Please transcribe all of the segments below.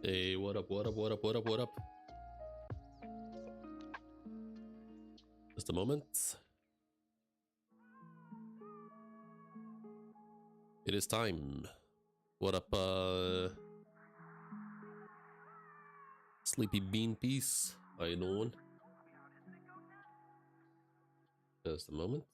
Hey, what up, what up, what up, what up, what up? Just a moment. It is time. What up, Sleepy Bean Piece? How you doing? Just a moment.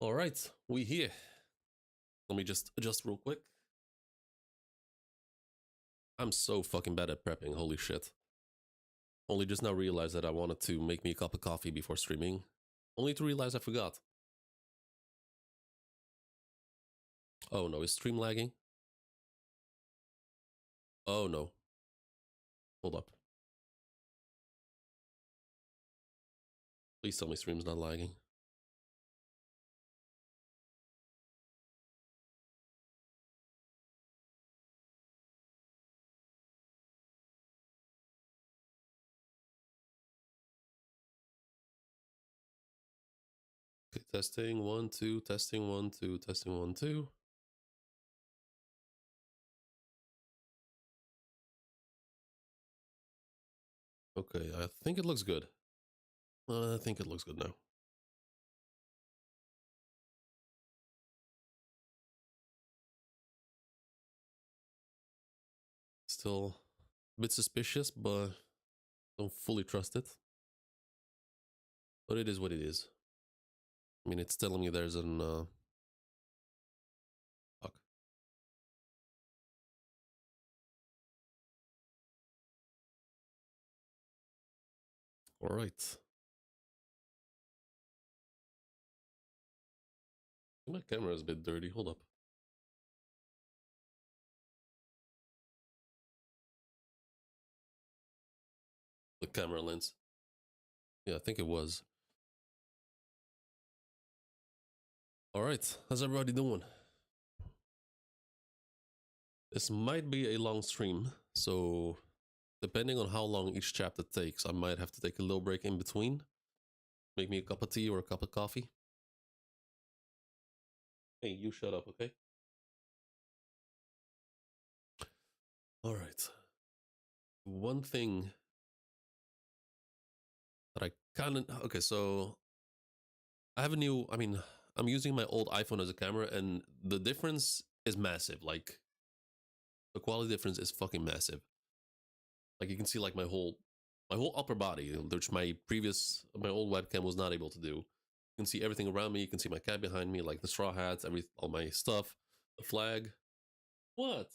All right, we here. Let me just adjust real quick. I'm so fucking bad at prepping, holy shit. Only just now realized that I wanted to make me a cup of coffee before streaming. Only to realize I forgot. Oh no, is stream lagging? Oh no. Hold up. Please tell me stream's not lagging. Okay, testing 1 2, testing 1 2, testing 1 2. Okay, I think it looks good. I think it looks good now. Still a bit suspicious, but don't fully trust it. But it is what it is. I mean, it's telling me there's an fuck. All right. My camera is a bit dirty. Hold up. The camera lens. Yeah, I think it was. All right. How's everybody doing? This might be a long stream, so depending on how long each chapter takes, I might have to take a little break in between. Make me a cup of tea or a cup of coffee. Hey, you shut up, okay? All right. One thing that I kind of... Okay, so I have a new... I mean, I'm using my old iPhone as a camera, and the difference is massive. Like, the quality difference is fucking massive. Like, you can see, like, my whole upper body, which my old webcam was not able to do. You can see everything around me. You can see my cat behind me, like the straw hats, all my stuff, the flag. What?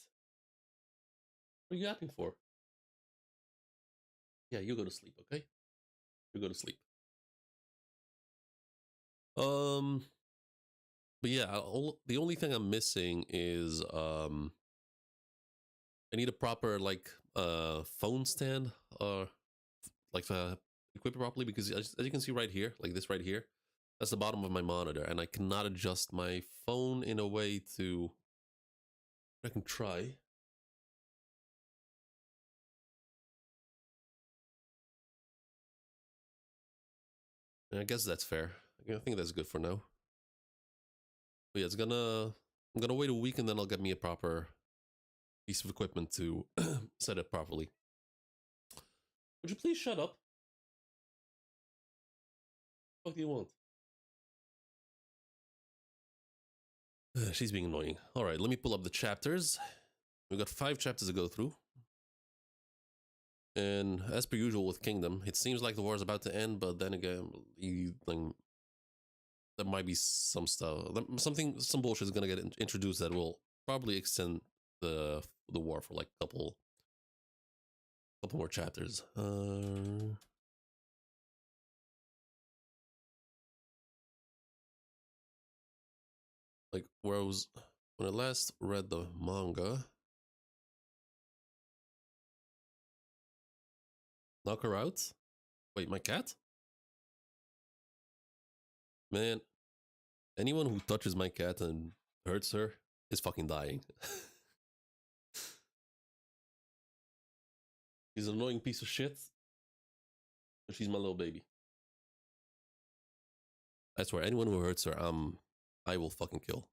What are you yapping for? Yeah, you go to sleep, okay? You go to sleep. But yeah, the only thing I'm missing is I need a proper like phone stand or like equip it properly, because as you can see right here, like this right here, That's the bottom of my monitor, and I cannot adjust my phone in a way to. I can try. And I guess that's fair. I think that's good for now. But yeah, it's gonna. I'm gonna wait a week, and then I'll get me a proper piece of equipment to set it properly. Would you please shut up? What do you want? She's being annoying. All right, let me pull up the chapters. We've got 5 chapters to go through. And as per usual with Kingdom, it seems like the war is about to end, but then again, there might be some stuff, some bullshit is gonna get introduced that will probably extend the war for like a couple more chapters. Like when I last read the manga. Knock her out? Wait, my cat? Man, anyone who touches my cat and hurts her is fucking dying. He's an annoying piece of shit. But she's my little baby. I swear, anyone who hurts her, I will fucking kill.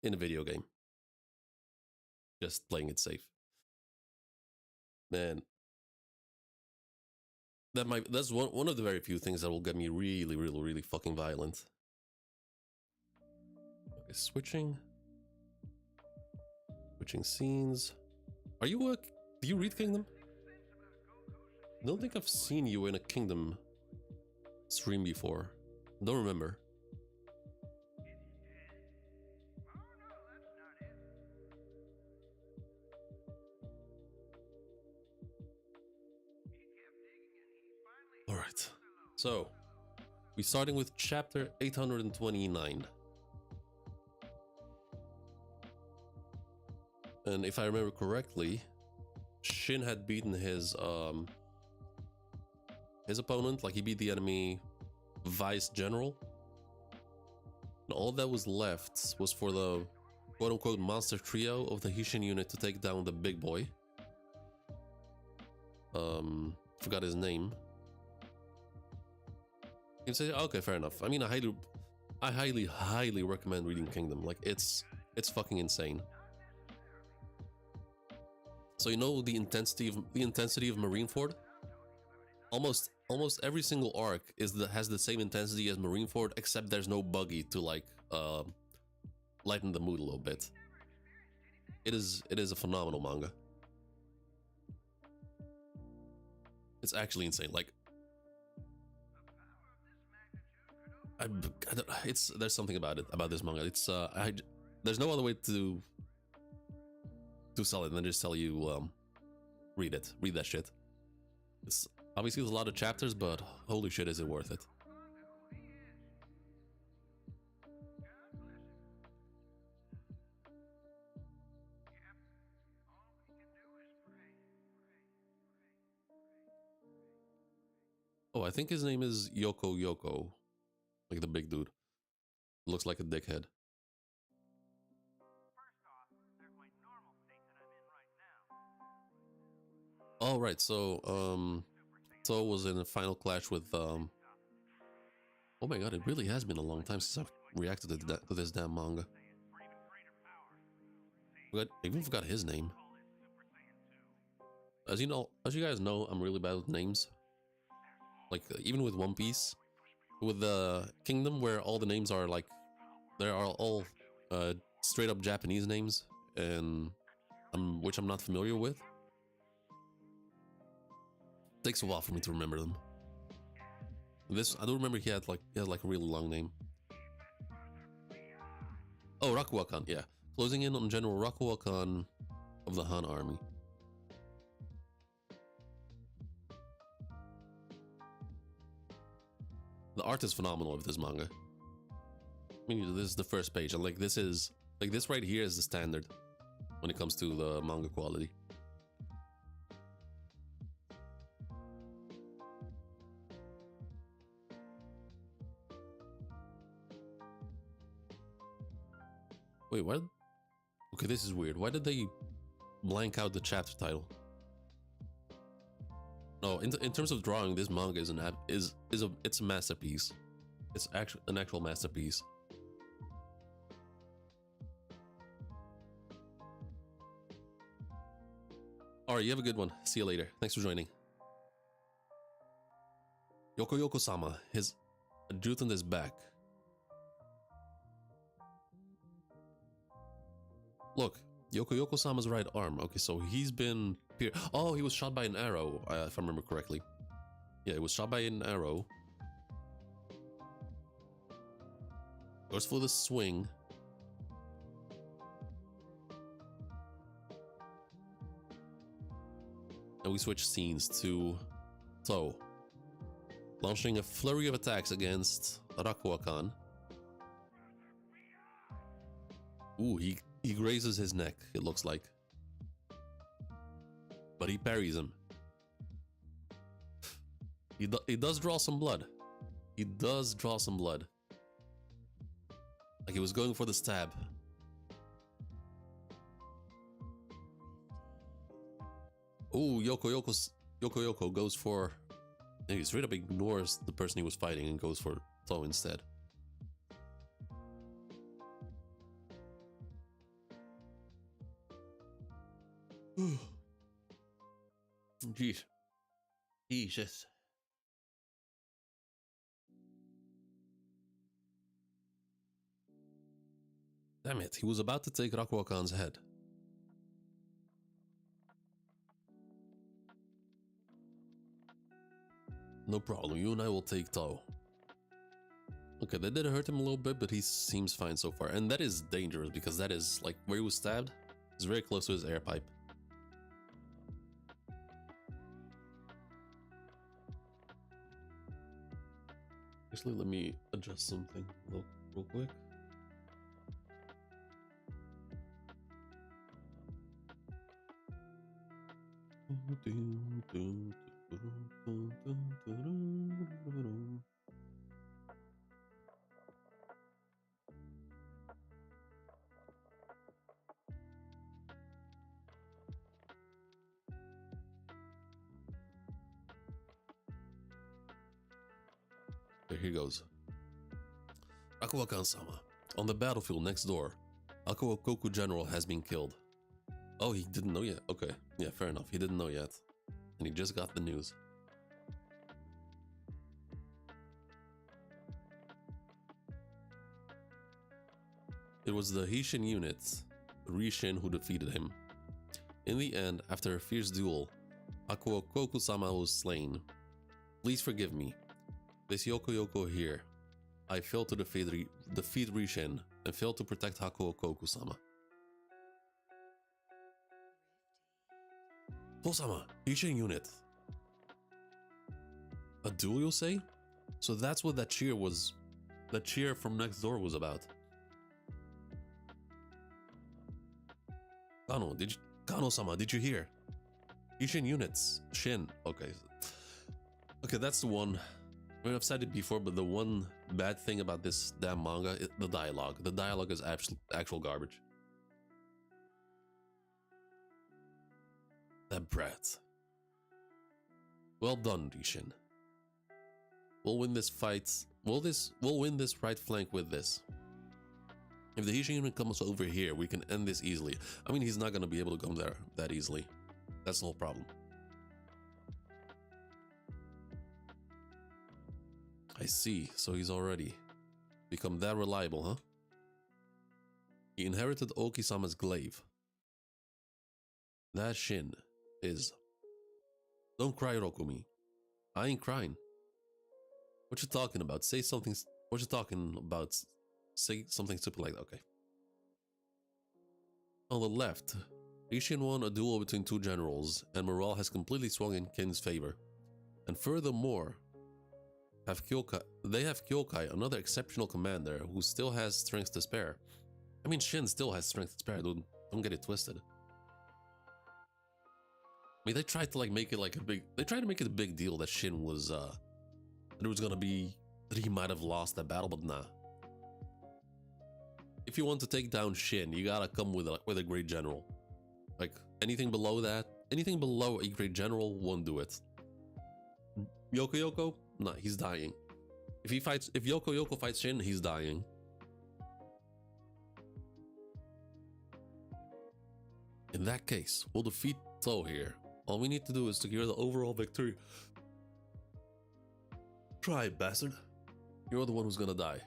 In a video game. Just playing it safe. Man. That's one of the very few things that will get me really fucking violent. Okay, switching scenes. Are you do you read Kingdom? I don't think I've seen you in a Kingdom stream before. Don't remember. Alright. So, we're starting with chapter 829. And if I remember correctly, Shin had beaten his opponent, like he beat the enemy vice general. And all that was left was for the quote-unquote monster trio of the Hishin unit to take down the big boy. Forgot his name. You say, okay, fair enough. I mean, I highly recommend reading Kingdom. Like, it's fucking insane. So you know the intensity of Marineford? Almost every single arc has the same intensity as Marineford, except there's no buggy to like lighten the mood a little bit. It is a phenomenal manga. It's actually insane. Like, there's something about this manga. It's there's no other way to sell it than just tell you read that shit. It's obviously there's a lot of chapters, but holy shit, is it worth it. Oh, I think his name is Yoko, like the big dude. Looks like a dickhead. All right, so So was in a final clash with oh my god, it really has been a long time since I've reacted to this damn manga. I even forgot his name. As you guys know, I'm really bad with names. Like even with One Piece, with the Kingdom, where all the names are like, they are all straight up Japanese names, and which I'm not familiar with. Takes a while for me to remember them. This I don't remember. He had like a really long name. Oh, Rakuakan, yeah. Closing in on General Rakuakan of the Han army. The art is phenomenal of this manga. I mean, this is the first page, and like this right here is the standard when it comes to the manga quality. Wait, what? Okay, this is weird. Why did they blank out the chapter title? No, in terms of drawing, this manga it's a masterpiece. It's actually an actual masterpiece. All right, you have a good one. See you later. Thanks for joining. Yoko Yoko-sama, his adjutant is back. Look, Yoko Yoko-sama's right arm. Okay, so he's been... Oh, he was shot by an arrow, if I remember correctly. Yeah, he was shot by an arrow. Goes for the swing. And we switch scenes to Toho, launching a flurry of attacks against Rakuakan. Ooh, he grazes his neck, it looks like. But he parries him. He does draw some blood. He does draw some blood. Like he was going for the stab. Ooh, Yoko goes for... He straight up ignores the person he was fighting and goes for Toho instead. Jeez. Jesus. Damn it, he was about to take Rakuakan's head. No problem, you and I will take Toho. Okay, that did hurt him a little bit, but he seems fine so far. And that is dangerous, because that is, like, where he was stabbed is very close to his air pipe. Actually, let me adjust something real quick. Here goes. Rakuakan-sama. On the battlefield next door, Akuokoku General has been killed. Oh, he didn't know yet? Okay, yeah, fair enough. He didn't know yet. And he just got the news. It was the Hishin unit, Rishin, who defeated him. In the end, after a fierce duel, Akuokoku-sama was slain. Please forgive me. This Yoko here. I failed to defeat Rishin and failed to protect Akuokoku-sama. Toho-sama, Hishin unit. A duel, you'll say? So that's what that cheer was. That cheer from next door was about. Kano-sama, did you hear? Hishin units. Shin. Okay. Okay, that's the one. I mean, I've said it before, but the one bad thing about this damn manga is the dialogue. The dialogue is actual garbage. That brat. Well done, Rishin. We'll win this fight. We'll win this right flank with this. If the Hishin unit comes over here, we can end this easily. I mean, he's not going to be able to come there that easily. That's the whole problem. I see, so he's already become that reliable, huh? He inherited Oki-sama's glaive. That Shin is... Don't cry, Rokumi. I ain't crying. What you talking about? Say something... What you talking about? Say something stupid like that, okay. On the left, Rishin won a duel between two generals, and morale has completely swung in Kin's favor. And furthermore... They have Kyokai, another exceptional commander who still has strength to spare. I mean, Shin still has strength to spare, dude. Don't get it twisted. I mean, they tried to like make it like a big... They tried to make it a big deal that Shin was, that it was gonna be... That he might have lost that battle, but nah. if you want to take down Shin, you gotta come with a great general. Like anything below that, anything below a great general won't do it. Yoko Yoko, nah, he's dying. If Yoko Yoko fights Shin, he's dying. In that case, we'll defeat Toe here. All we need to do is secure the overall victory. Try it, bastard. You're the one who's gonna die.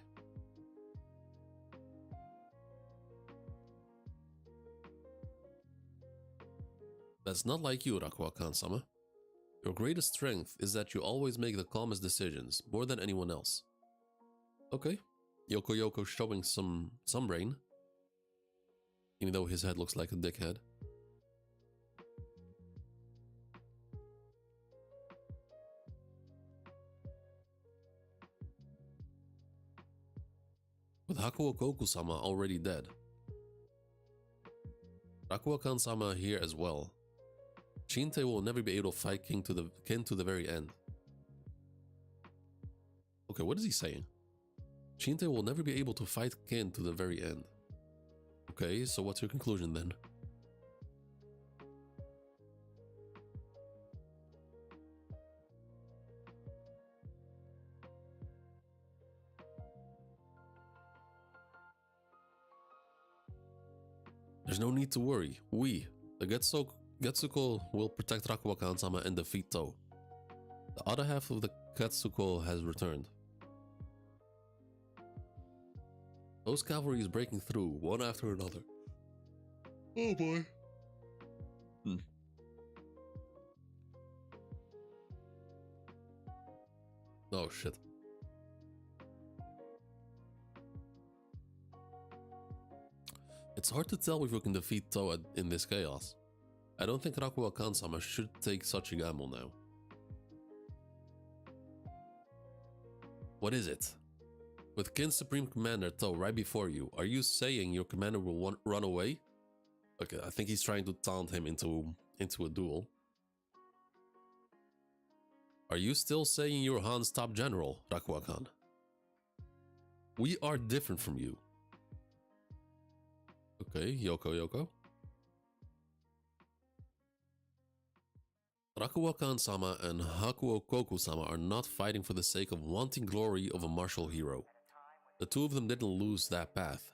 That's not like you, Rakuwa-kan-sama. Your greatest strength is that you always make the calmest decisions, more than anyone else. Okay. Yoko Yoko showing some brain. Even though his head looks like a dickhead. With Hakuo Koku-sama already dead. Rakuwa-kan-sama here as well. Shinte will never be able to fight Ken to the very end. Okay, what is he saying? Shinte will never be able to fight Ken to the very end. Okay, so what's your conclusion then? There's no need to worry. We, the Getsuko, will protect Rakuwa-kan-sama and defeat Toe. The other half of the Getsuko has returned. Toe's cavalry is breaking through, one after another. Oh boy. Oh shit. It's hard to tell if we can defeat Toe in this chaos. I don't think Rakuwa-kan-sama should take such a gamble now. What is it? With Ken's Supreme Commander Toe right before you, are you saying your commander will run away? Okay, I think he's trying to taunt him into a duel. Are you still saying you're Han's top general, Rakuwa-kan? We are different from you. Okay, Yoko Yoko. Rakuwa-kan-sama and Hakuo Koku-sama are not fighting for the sake of wanting glory of a martial hero. The two of them didn't lose that path.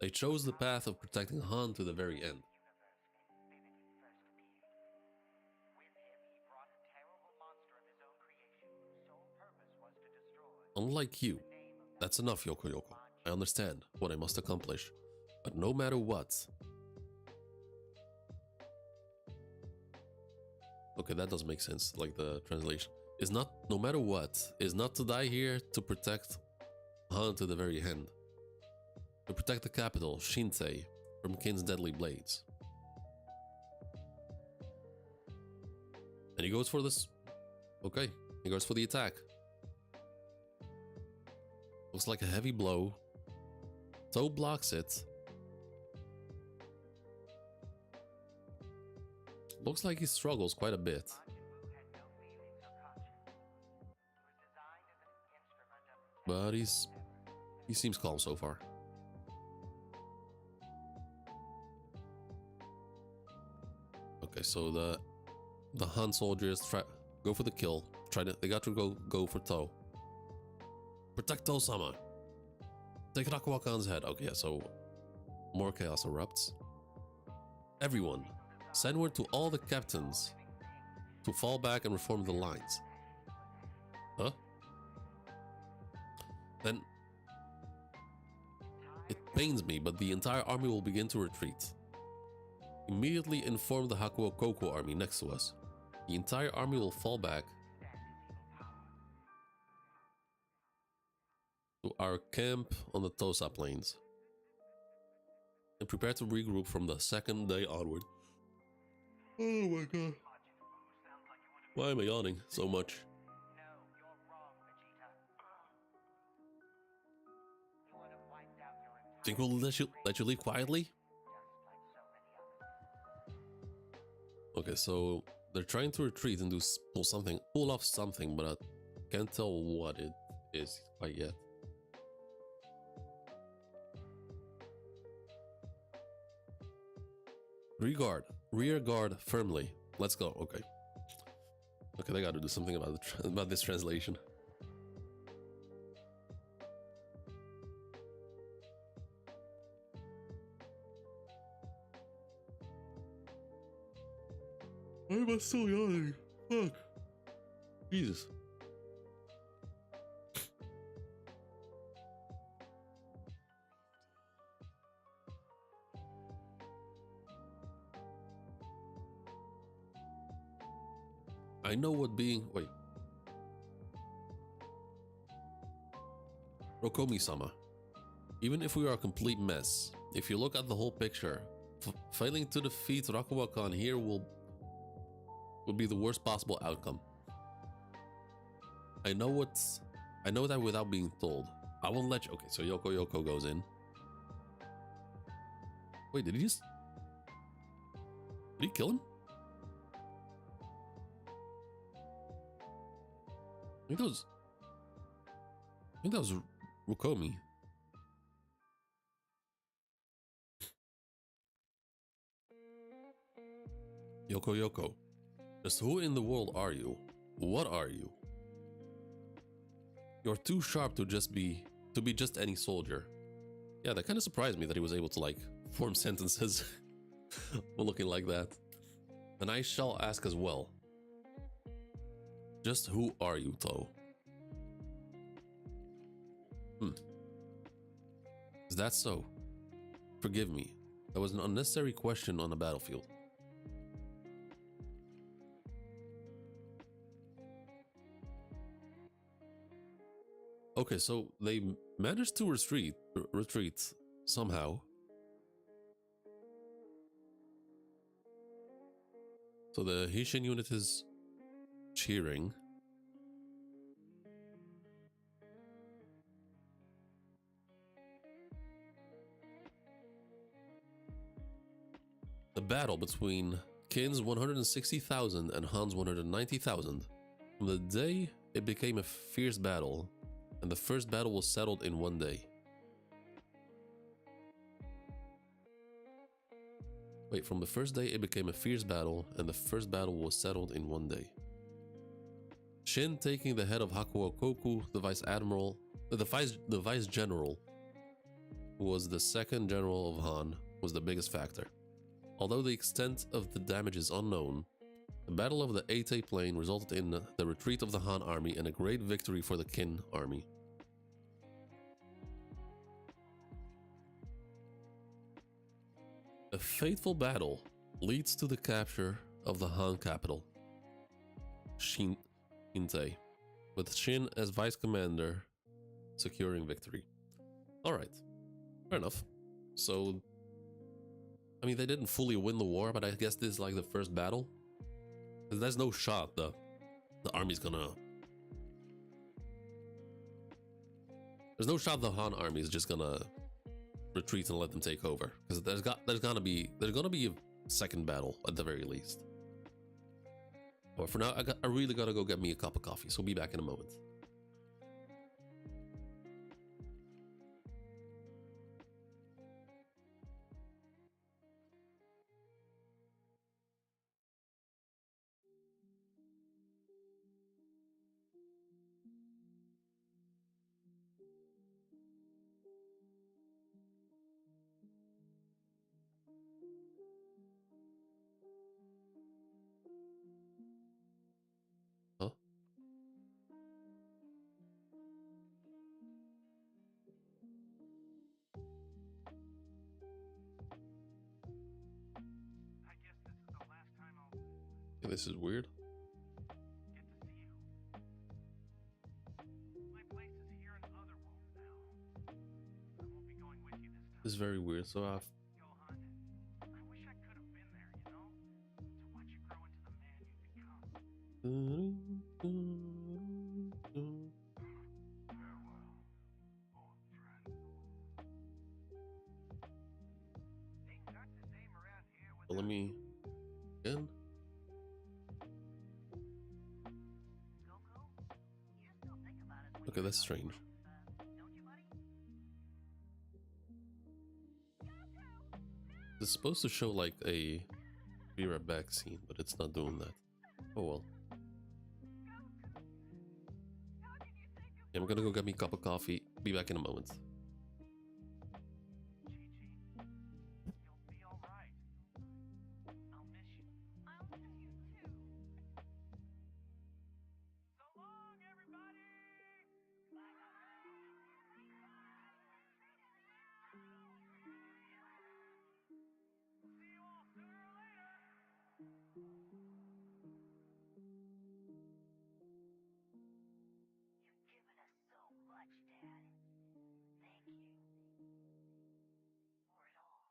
They chose the path of protecting Han to the very end. Unlike you. That's enough, Yoko Yoko. I understand what I must accomplish. But no matter what... Okay, that doesn't make sense, like the translation. Is not, no matter what, is not to die here to protect Han to the very end. To protect the capital, Shinte, from Ken's deadly blades. And he goes for this... Okay, he goes for the attack. Looks like a heavy blow. Toe blocks it. Looks like he struggles quite a bit. But he seems calm so far. Okay, so the Han soldiers go for the kill. They got to go for Toe. Protect Toe-sama. Take Rakuwa-kan's head. Okay, so more chaos erupts. Everyone, send word to all the captains to fall back and reform the lines. Huh? Then it pains me, but the entire army will begin to retreat. Immediately inform the Hakuo Koku army next to us. The entire army will fall back to our camp on the Tosa plains and prepare to regroup from the second day onward. Oh my god. Why am I yawning so much? Think we'll let you leave quietly? Okay, so they're trying to retreat and pull off something, but I can't tell what it is quite yet. Rear guard firmly. Let's go. Okay. Okay, they gotta do something about this translation. Why am I still yawning? Fuck. Jesus. I know what being... Wait. Rokomi-sama. Even if we are a complete mess, if you look at the whole picture, failing to defeat Rakuwa-kan here would be the worst possible outcome. I know that without being told. I won't let you... Okay, so Yoko goes in. Wait, did he kill him? I think that was Rukomi. Yoko. Just who in the world are you? What are you? You're too sharp to be just any soldier. Yeah, that kind of surprised me that he was able to like form sentences while looking like that. And I shall ask as well. Just who are you, Toe? Is that so? Forgive me. That was an unnecessary question on the battlefield. Okay, so they managed to retreat somehow. So the Hishin unit is cheering. The battle between Kin's 160,000 and Han's 190,000. From the day it became a fierce battle, and the first battle was settled in one day. Wait, from the first day it became a fierce battle, and the first battle was settled in one day. Shin taking the head of Hakuo Koku, the vice general, who was the second general of Han, was the biggest factor. Although the extent of the damage is unknown, the Battle of the Eite Plain resulted in the retreat of the Han army and a great victory for the Qin army. A fateful battle leads to the capture of the Han capital, Shinte, with Shin as vice commander, securing victory. Alright, fair enough. So, I mean, they didn't fully win the war, but I guess this is like the first battle. Because there's no shot the army's gonna... There's no shot the Han army is just gonna retreat and let them take over. Because there's gonna be a second battle at the very least. But for now, I really gotta go get me a cup of coffee, so be back in a moment. Huh? Yeah, this is weird. This is very weird. So I've... I wish I could have been there, you know? To watch you grow into the man you've become. Farewell, old friend. Things aren't the same around here with... Let me... Again? Goku, you still think about it. Okay, that's strange. Don't you, buddy? It's supposed to show like a be right back scene, but it's not doing that. Oh well. Yeah, I'm gonna go get me a cup of coffee. Be back in a moment. You'll be all right. I'll miss you. I'll miss you too. So long, everybody. See you all sooner or later. You've given us so much, Dad. Thank you for it all.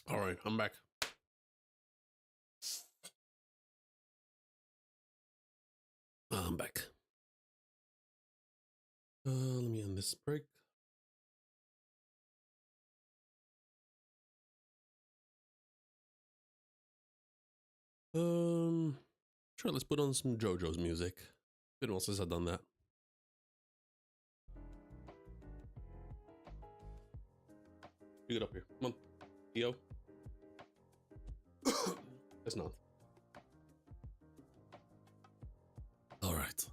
All right, I'm back. I'm back. Let me end this break. Sure, let's put on some JoJo's music. Been a while since I've done that. You get up here. Come on. Yo. It's not. All right.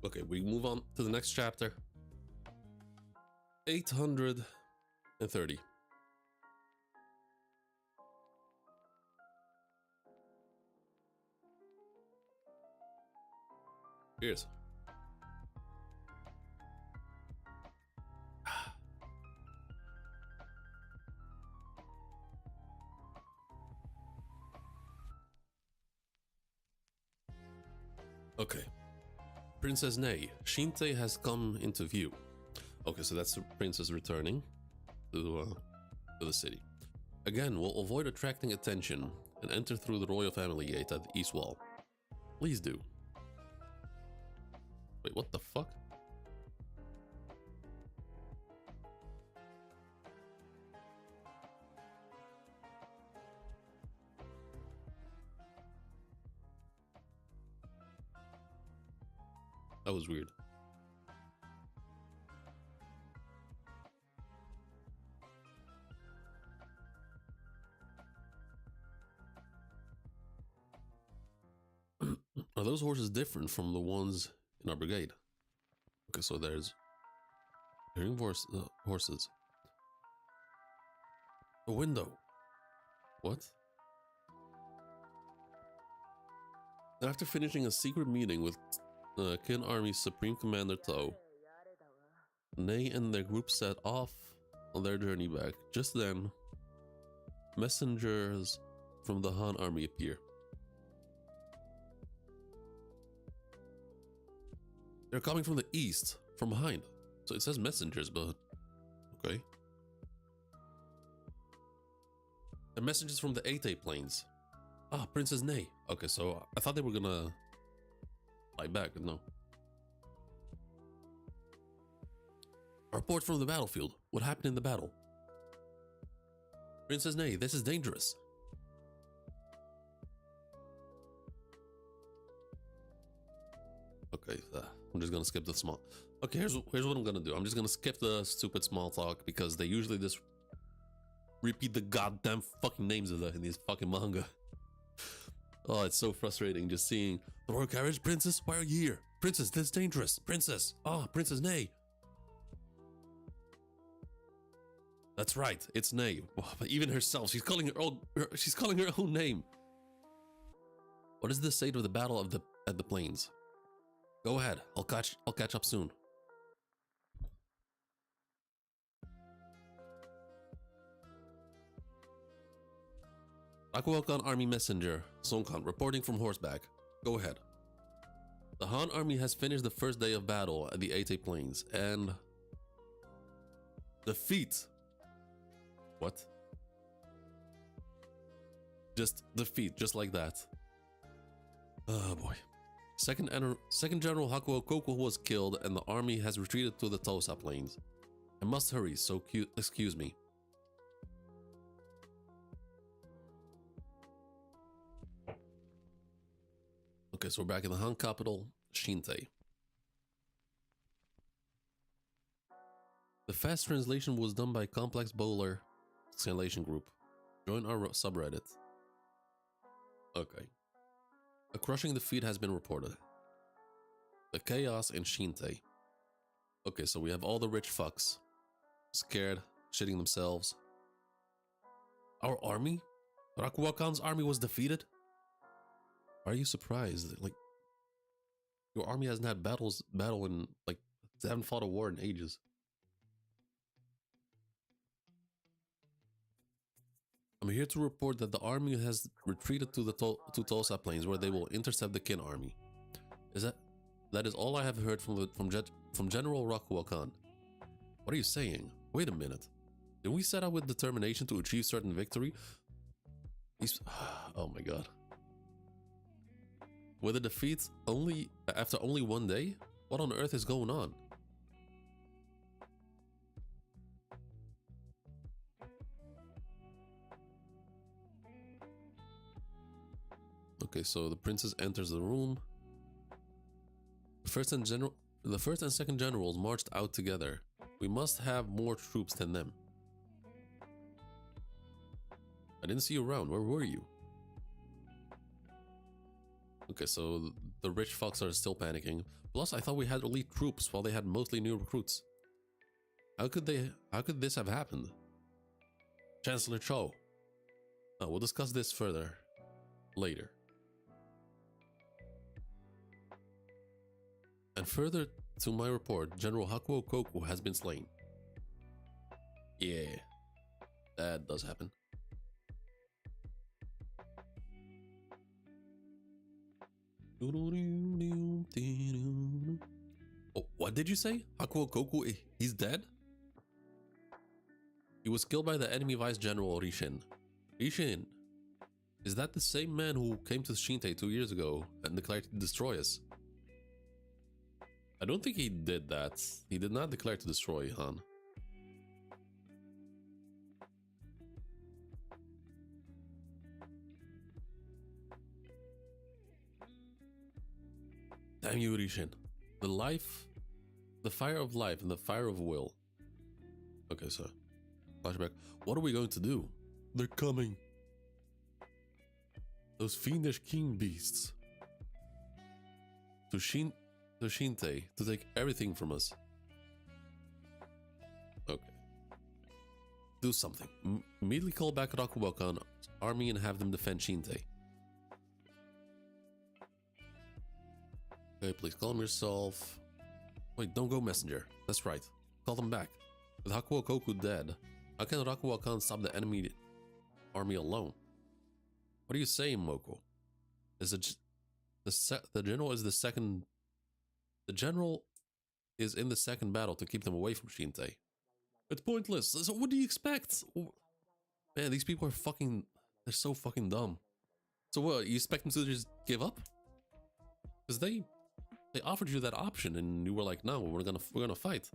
Okay, we move on to the next chapter. 830. Cheers. Okay. Princess Nei, Shinte has come into view. Okay, so that's the princess returning to the city. Again, we'll avoid attracting attention and enter through the royal family gate at the east wall. Please do. Wait, what the fuck? That was weird. Are those horses different from the ones in our brigade? Okay, so there's hearing horses. A window. What? After finishing a secret meeting with Kin Army's Supreme Commander To, Ney and their group set off on their journey back. Just then, messengers from the Han Army appear. They're coming from the east, from behind. So it says messengers, but okay. They're messengers from the Ate Plains. Ah, Princess Ney. Okay, so I thought they were gonna fight back, but no. A report from the battlefield. What happened in the battle? Princess Ney, this is dangerous. Okay, I'm just gonna skip the small. Okay, here's what I'm gonna do. I'm just gonna skip the stupid small talk because they usually just repeat the goddamn fucking names of in these fucking manga. Oh, it's so frustrating just seeing the royal carriage. Princess, why are you here? Princess, this is dangerous. Princess, Princess Ney. That's right, it's Ney. But even herself, she's calling her own name. What is the state of the battle at the plains? Go ahead. I'll catch up soon. Rakuokan Army Messenger, Songkhan, reporting from horseback. Go ahead. The Han Army has finished the first day of battle at the Ate Plains and... defeat. What? Just defeat, just like that. Oh boy. Second General Hakuo Koku was killed and the army has retreated to the Tosa Plains. I must hurry, so excuse me. Okay, so we're back in the Han capital, Shinte. The fast translation was done by Complex Bowler Translation Group. Join our subreddit. Okay. A crushing defeat has been reported. The chaos in Shinte. Okay, so we have all the rich fucks. Scared, shitting themselves. Our army? Rakuokan's army was defeated? Are you surprised? Like, your army hasn't had battle in, like, they haven't fought a war in ages. I'm here to report that the army has retreated to the Tosa Plains, where they will intercept the Kin army. That is all I have heard from General Rakuokan. What are you saying? Wait a minute. Did we set out with determination to achieve certain victory? Oh my god. With a defeat after only one day? What on earth is going on? Okay, so the princess enters the room. The first and second generals marched out together. We must have more troops than them. I didn't see you around. Where were you? Okay, so the rich fucks are still panicking. Plus, I thought we had elite troops while they had mostly new recruits. How could this have happened? Chancellor Cho. Oh, we'll discuss this further later. And further to my report, General Hakuo Koku has been slain. Yeah, that does happen. Oh, what did you say? Hakuo Koku, he's dead? He was killed by the enemy Vice General Rishin. Rishin, is that the same man who came to Shinte 2 years ago and declared to destroy us? I don't think he did that. He did not declare to destroy Han. Damn you, Rishin. the fire of life and the fire of will. Okay, so flashback. What are we going to do? They're coming. Those fiendish king beasts. To Shinte, to take everything from us. Okay. Do something. Immediately call back Rakuwakan's army and have them defend Shinte. Okay, please calm yourself. Wait, don't go messenger. That's right. Call them back. With Hakuo Koku dead, how can Rakuwakan stop the enemy army alone? What are you saying, Moko? Is it the general is the second? The general is in the second battle to keep them away from Shinte. It's pointless. So what do you expect? Man, these people are fucking. They're so fucking dumb. So what? You expect them to just give up? Because they offered you that option, and you were like, "No, we're gonna fight."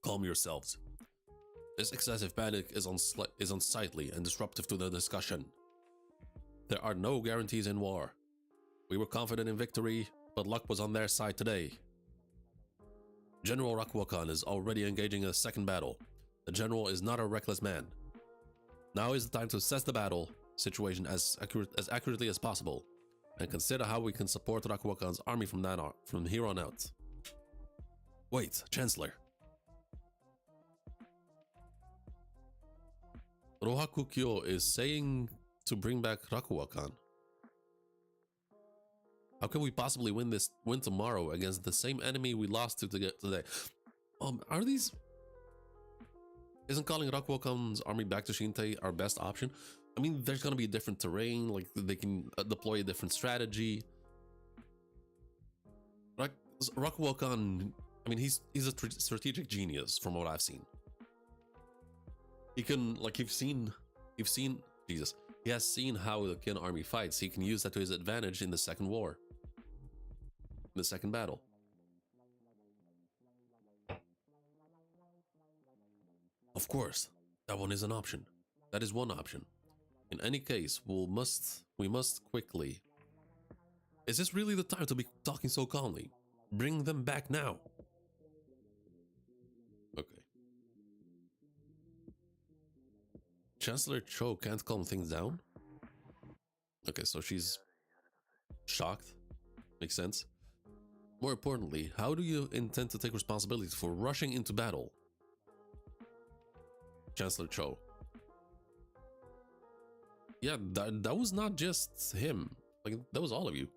Calm yourselves. This excessive panic is unsightly and disruptive to the discussion. There are no guarantees in war. We were confident in victory, but luck was on their side today. General Rakuwakan is already engaging in a second battle. The general is not a reckless man. Now is the time to assess the battle situation as accurately as possible, and consider how we can support Rakuwakan's army from here on out. Wait, Chancellor. Rohaku Kyo is saying to bring back Rakuwakan. How can we possibly win tomorrow against the same enemy we lost to today? Are these... Isn't calling Rakuwakan's army back to Shinte our best option? I mean, there's gonna be different terrain, like they can deploy a different strategy. Rakuwakan, I mean, he's a strategic genius from what I've seen. He can, like, you've seen, Jesus, he has seen how the Kin army fights. He can use that to his advantage in the second war, in the second battle. Of course, that one is an option. That is one option. In any case, we must quickly. Is this really the time to be talking so calmly? Bring them back now. Okay. Chancellor Cho can't calm things down? Okay, so she's shocked. Makes sense. More importantly, how do you intend to take responsibility for rushing into battle? Chancellor Cho. Yeah, that was not just him. Like, that was all of you.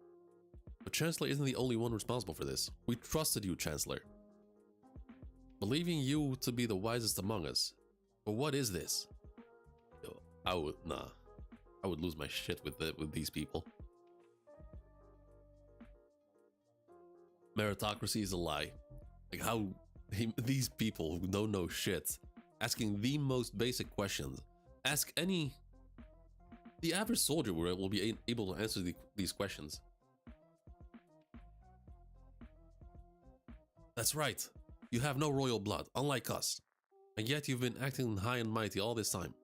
But Chancellor isn't the only one responsible for this. We trusted you, Chancellor. Believing you to be the wisest among us. But what is this? I would lose my shit with these people. Meritocracy is a lie. Like these people who don't know shit, asking the most basic questions. Ask the average soldier will be able to answer these questions. That's right. You have no royal blood, unlike us. And yet you've been acting high and mighty all this time.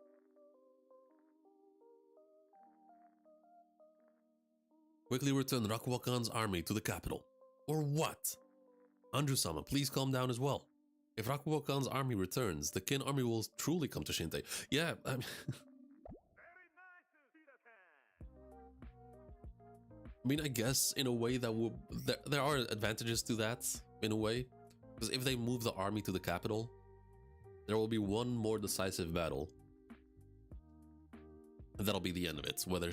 Quickly return Rakuwakan's army to the capital. Or what? Anju-sama, please calm down as well. If Rakuwakan's army returns, the Kin army will truly come to Shinte. Yeah, I mean, I guess in a way that will... There are advantages to that, in a way. Because if they move the army to the capital, there will be one more decisive battle. And that'll be the end of it. Whether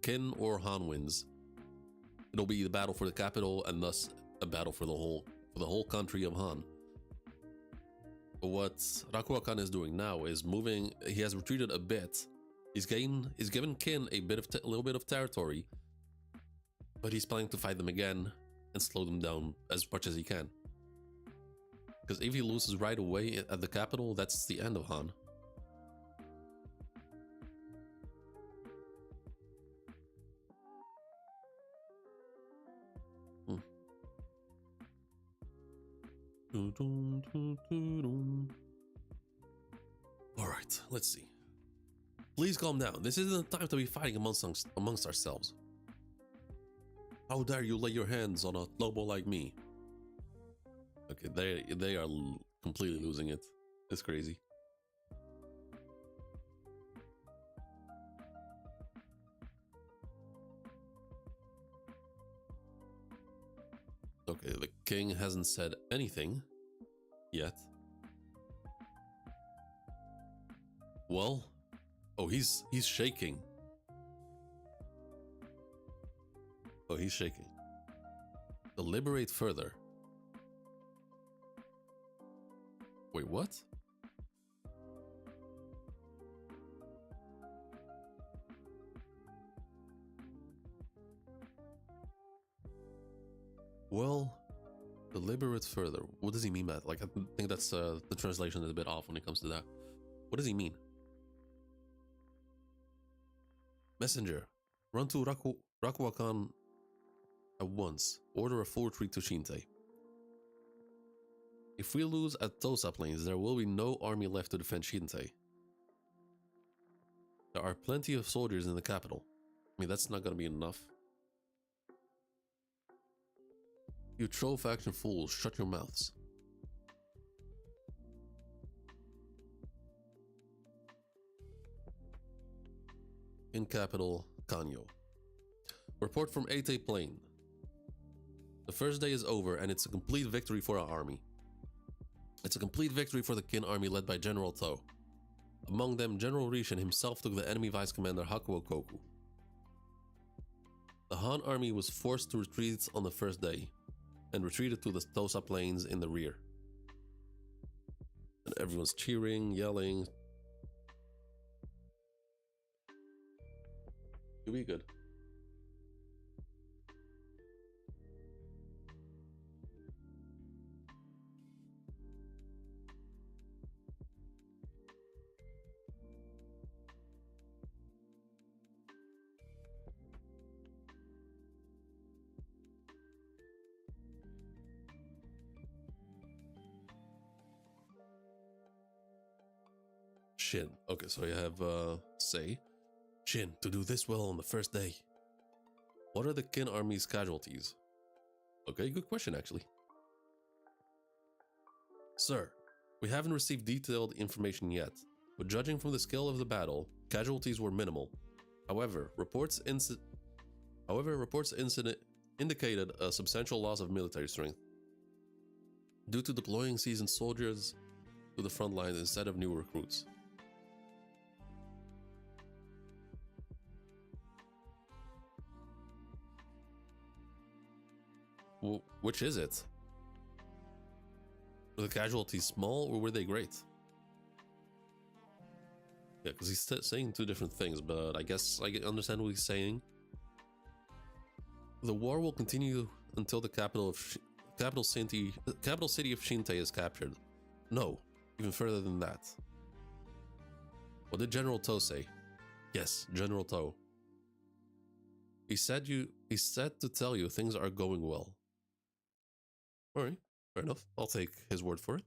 Kin or Han wins, it'll be the battle for the capital, and thus a battle for the whole country of Han. But what Rakuwakan is doing now is moving. He has retreated a bit. He's given Kin a little bit of territory, but he's planning to fight them again and slow them down as much as he can. Because if he loses right away at the capital, that's the end of Han. Alright, let's see. Please calm down. This isn't the time to be fighting amongst ourselves. How dare you lay your hands on a Lobo like me? Okay, they are completely losing it. It's crazy. Okay, the king hasn't said anything yet. Well, oh, he's shaking. Oh, he's shaking. Deliberate further. Wait, what? Well, deliberate further. What does he mean by that? Like, I think that's the translation is a bit off when it comes to that. What does he mean? Messenger, run to Rakuakan at once. Order a full retreat to Shinte. If we lose at Tosa Plains, there will be no army left to defend Shinte. There are plenty of soldiers in the capital. I mean, that's not going to be enough. You troll faction fools, shut your mouths. In capital, Kanyo. Report from Ate Plain. The first day is over and it's a complete victory for our army. It's a complete victory for the Kin army led by General To. Among them, General Risshin himself took the enemy vice commander Hakuo Koku. The Han army was forced to retreat on the first day and retreated to the Tosa Plains in the rear. And everyone's cheering, yelling. You'll be good. Shin. Okay, so you have say Shin, to do this well on the first day. What are the Kin army's casualties? Okay, good question actually. Sir, we haven't received detailed information yet, but judging from the scale of the battle, casualties were minimal. However, reports indicated a substantial loss of military strength due to deploying seasoned soldiers to the front lines instead of new recruits. Which is it? Were the casualties small or were they great? Yeah, because he's saying two different things, but I guess I understand what he's saying. The war will continue until the capital city of Shinte is captured. No, even further than that. What did General To say? Yes, General To. He said to tell you things are going well. Alright, fair enough. I'll take his word for it.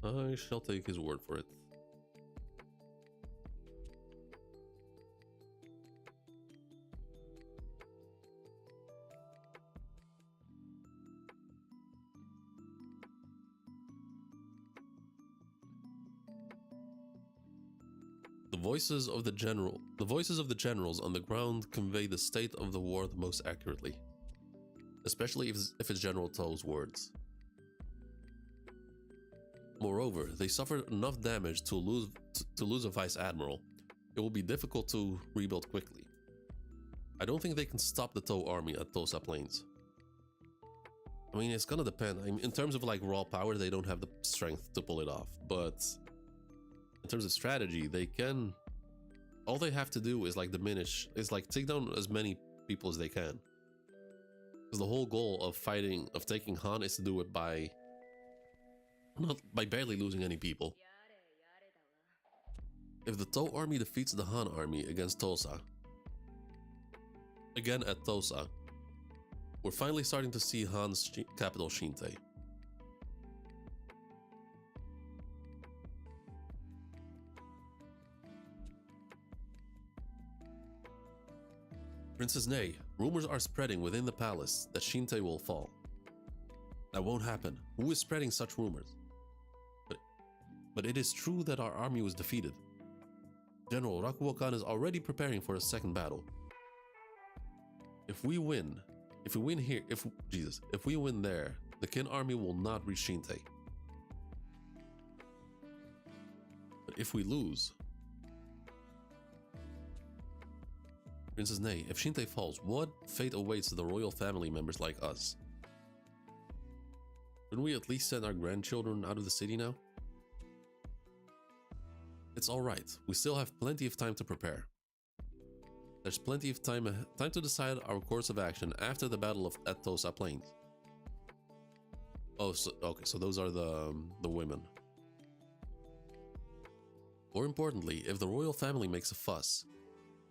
I shall take his word for it. The voices of the generals on the ground convey the state of the war the most accurately, especially if it's General To's words. Moreover, they suffered enough damage to lose a vice admiral. It will be difficult to rebuild quickly. I don't think they can stop the To army at Tosa Plains. I mean, it's gonna depend. I mean, in terms of like raw power, they don't have the strength to pull it off, but in terms of strategy, they can. All they have to do is like take down as many people as they can. Because the whole goal of taking Han is to do it by barely losing any people. If the To army defeats the Han army against Tosa, again at Tosa, We're finally starting to see Han's capital, Shinte. Princess Ney, rumors are spreading within the palace that Shinte will fall. That won't happen. Who is spreading such rumors? But it is true that our army was defeated. General Rakuo Khan is already preparing for a second battle. If we win here, if we win there, the Qin army will not reach Shinte. But if we lose, Princess Ney, if Shinte falls, what fate awaits the royal family members like us? Shouldn't we at least send our grandchildren out of the city now? It's alright, we still have plenty of time to prepare. There's plenty of time to decide our course of action after the Battle at Tosa Plains. Oh, okay, so those are the women. More importantly, if the royal family makes a fuss,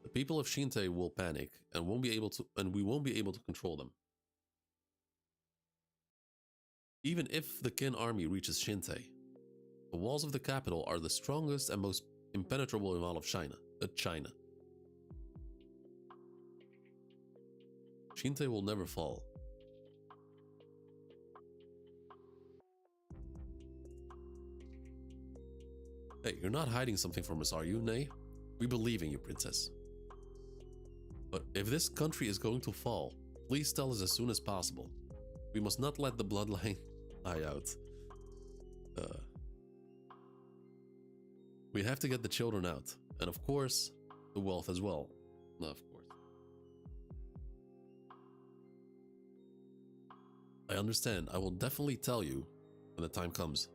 the people of Shinte will panic and we won't be able to control them. Even if the Qin army reaches Shinte, the walls of the capital are the strongest and most impenetrable in all of China. Shinte will never fall. Hey, you're not hiding something from us, are you, Ney? We believe in you, princess. But if this country is going to fall, please tell us as soon as possible. We must not let the bloodline die out. We have to get the children out, and of course, the wealth as well. Of course. I understand. I will definitely tell you when the time comes.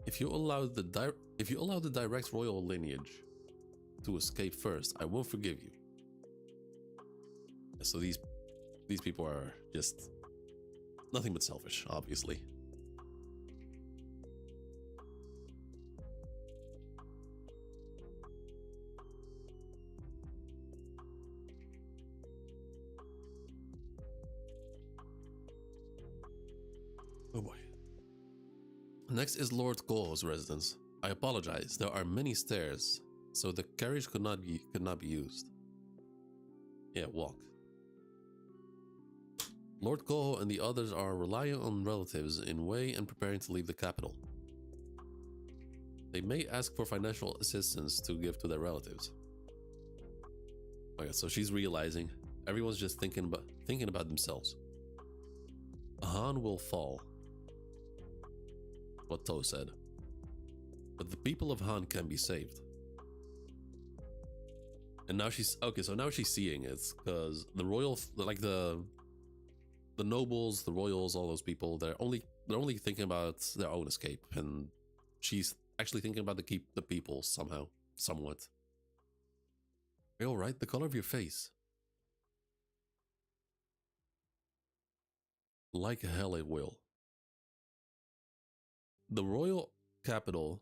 If you allow the direct royal lineage to escape first, I won't forgive you. So these people are just nothing but selfish, obviously. Oh boy. Next is Lord Goho's residence. I apologize, there are many stairs, so the carriage could not be used. Yeah, walk. Lord Goho and the others are relying on relatives in Wei and preparing to leave the capital. They may ask for financial assistance to give to their relatives. Okay, so she's realizing everyone's just thinking about themselves. Han will fall. What To said. But the people of Han can be saved. And now she's okay, so now she's seeing it, because the royal, like the nobles, the royals, all those people, they're only thinking about their own escape, and she's actually thinking about the people somehow, somewhat. Are you alright? The color of your face. Like hell it will. The royal capital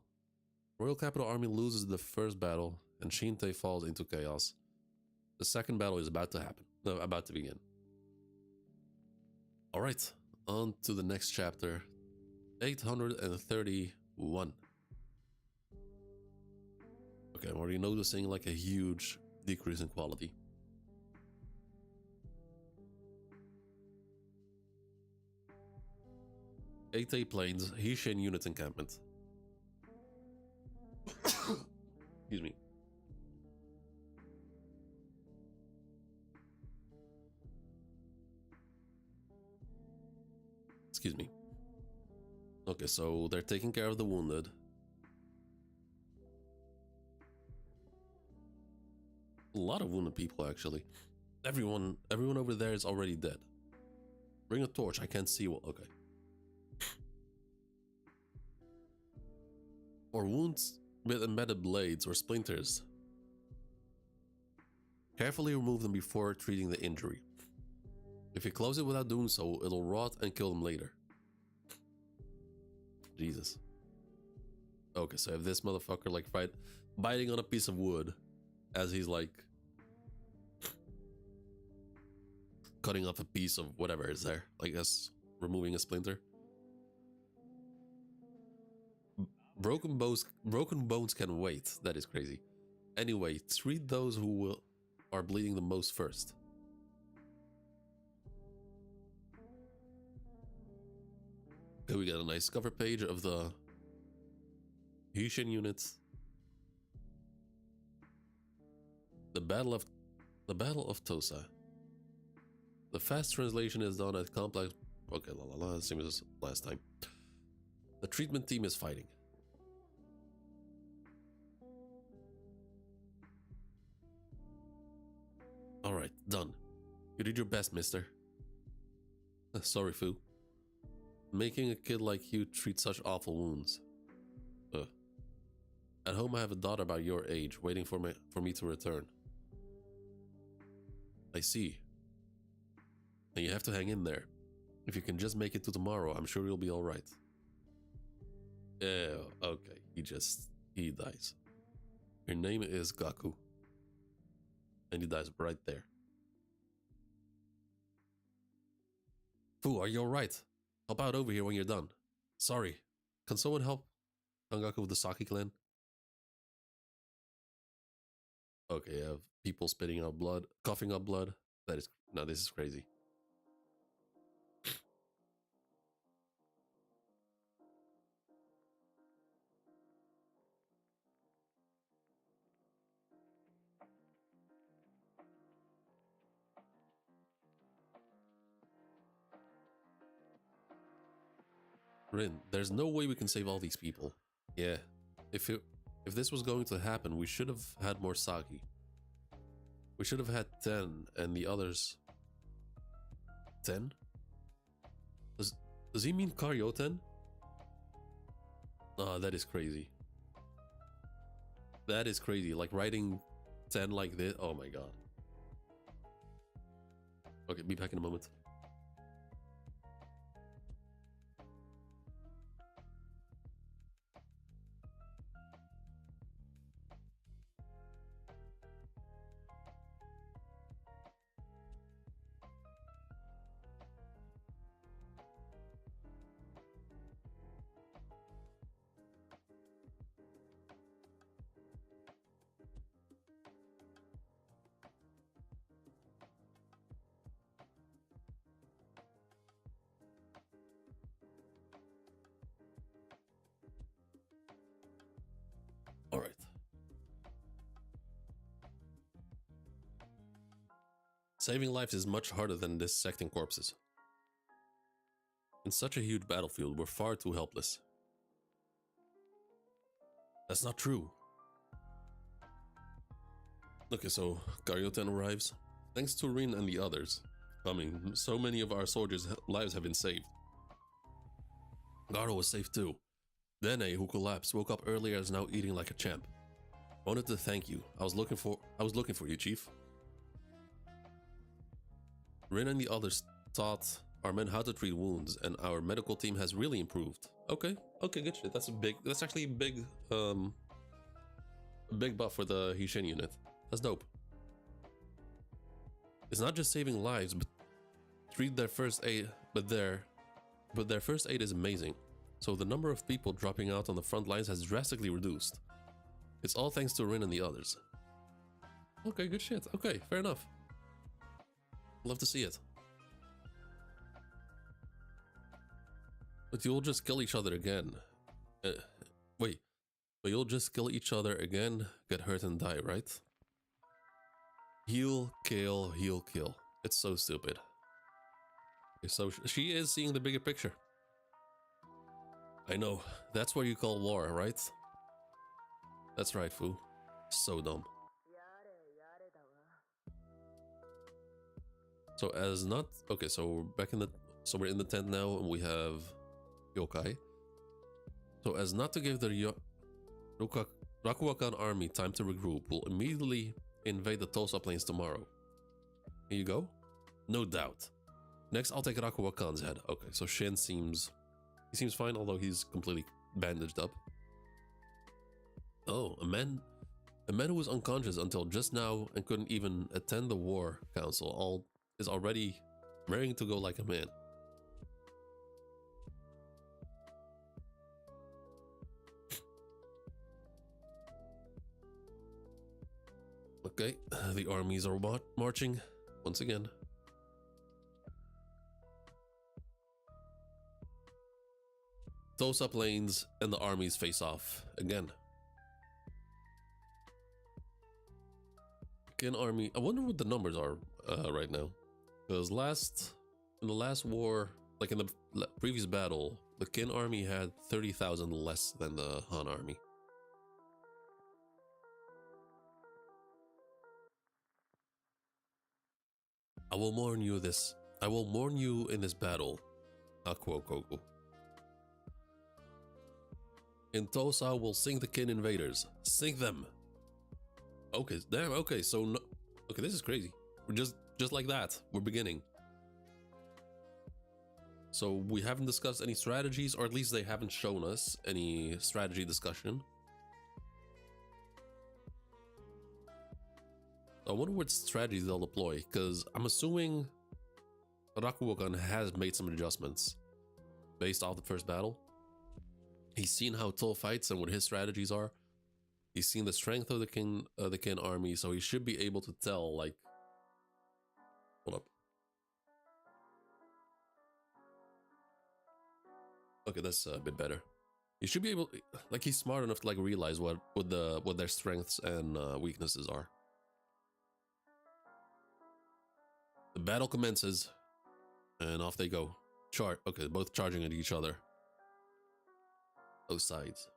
army loses the first battle, and Shinte falls into chaos. The second battle is about to begin. Alright, on to the next chapter. 831. Okay, I'm already noticing like a huge decrease in quality. Eitei Plains, Hishin unit encampment. Excuse me. Excuse me. Okay, so they're taking care of the wounded. A lot of wounded people, actually. Everyone over there is already dead. Bring a torch, I can't see what. Okay. Or wounds with embedded blades or splinters. Carefully remove them before treating the injury. If you close it without doing so, it'll rot and kill them later. Jesus. Okay, so if this motherfucker like biting on a piece of wood as he's like cutting off a piece of whatever is there. Like us removing a splinter. Broken bones can wait. That is crazy. Anyway, treat those who are bleeding the most first. Okay, we got a nice cover page of the Hishin units. The Battle of Tosa. The fast translation is done at complex. Okay, same as last time. The treatment team is fighting. Alright, done. You did your best, mister. Sorry, Fu. Making a kid like you treat such awful wounds. At home I have a daughter about your age, waiting for me to return. I see. And you have to hang in there. If you can just make it to tomorrow, I'm sure you'll be alright. Yeah, okay. He dies. Your name is Gaku. And he dies right there. Fu, are you alright? Help out over here when you're done. Sorry. Can someone help Sangaku with the Saki clan? Okay, I have people spitting out blood, coughing up blood. This is crazy. Rin, there's no way we can save all these people. Yeah, if this was going to happen, we should have had more Saki. We should have had 10 and the others. 10? Does he mean Karyoten? Ah, that is crazy. That is crazy. Like writing 10 like this. Oh my god. Okay, be back in a moment. All right. Saving lives is much harder than dissecting corpses. In such a huge battlefield, we're far too helpless. That's not true. Okay, so Karyoten arrives. Thanks to Rin and the others coming, so many of our soldiers' lives have been saved. Garo was safe too. Dene, who collapsed, woke up earlier and is now eating like a champ. Wanted to thank you. I was looking for you, Chief. Rin and the others taught our men how to treat wounds, and our medical team has really improved. Okay, good shit. That's actually a big buff for the Hishin unit. That's dope. It's not just saving lives, but treat their first aid, but their first aid is amazing. So the number of people dropping out on the front lines has drastically reduced. It's all thanks to Rin and the others. Okay, good shit. Okay, fair enough. Love to see it. But you'll just kill each other again. Wait. But you'll just kill each other again, get hurt and die, right? Heal, kill, heal, kill. It's so stupid. Okay, so she is seeing the bigger picture. I know. That's what you call war, right? That's right, Fu. So dumb. So as not... Okay, so we're back in the... So we're in the tent now, and we have yokai. So as not to give the Rakuwakan army time to regroup, we'll immediately invade the Tosa plains tomorrow. Here you go. No doubt. Next, I'll take Rakuwakan's head. Okay, so Shin seems... He seems fine, although he's completely bandaged up. Oh, a man who was unconscious until just now and couldn't even attend the war council is already Raring to go like a man. Okay, the armies are marching once again. Tosa Plains and the armies face off again. Qin army. I wonder what the numbers are right now, because in the last war, like in the previous battle, the Qin army had 30,000 less than the Han army. I will warn you this. I will warn you in this battle, Akuokoku. In Tosa, we'll sink the Qin invaders. Sink them. Okay, damn. Okay, so no, okay, this is crazy. We're just like that. We're beginning. So we haven't discussed any strategies, or at least they haven't shown us any strategy discussion. I wonder what strategies they'll deploy, because I'm assuming Rakuokan has made some adjustments based off the first battle. He's seen how Tull fights and what his strategies are. He's seen the strength of the Qin army, so he should be able to tell, like... Hold up. Okay, that's a bit better. He should be able... Like, he's smart enough to, like, realize what their strengths and weaknesses are. The battle commences, and off they go. Okay, both charging at each other. Both sides.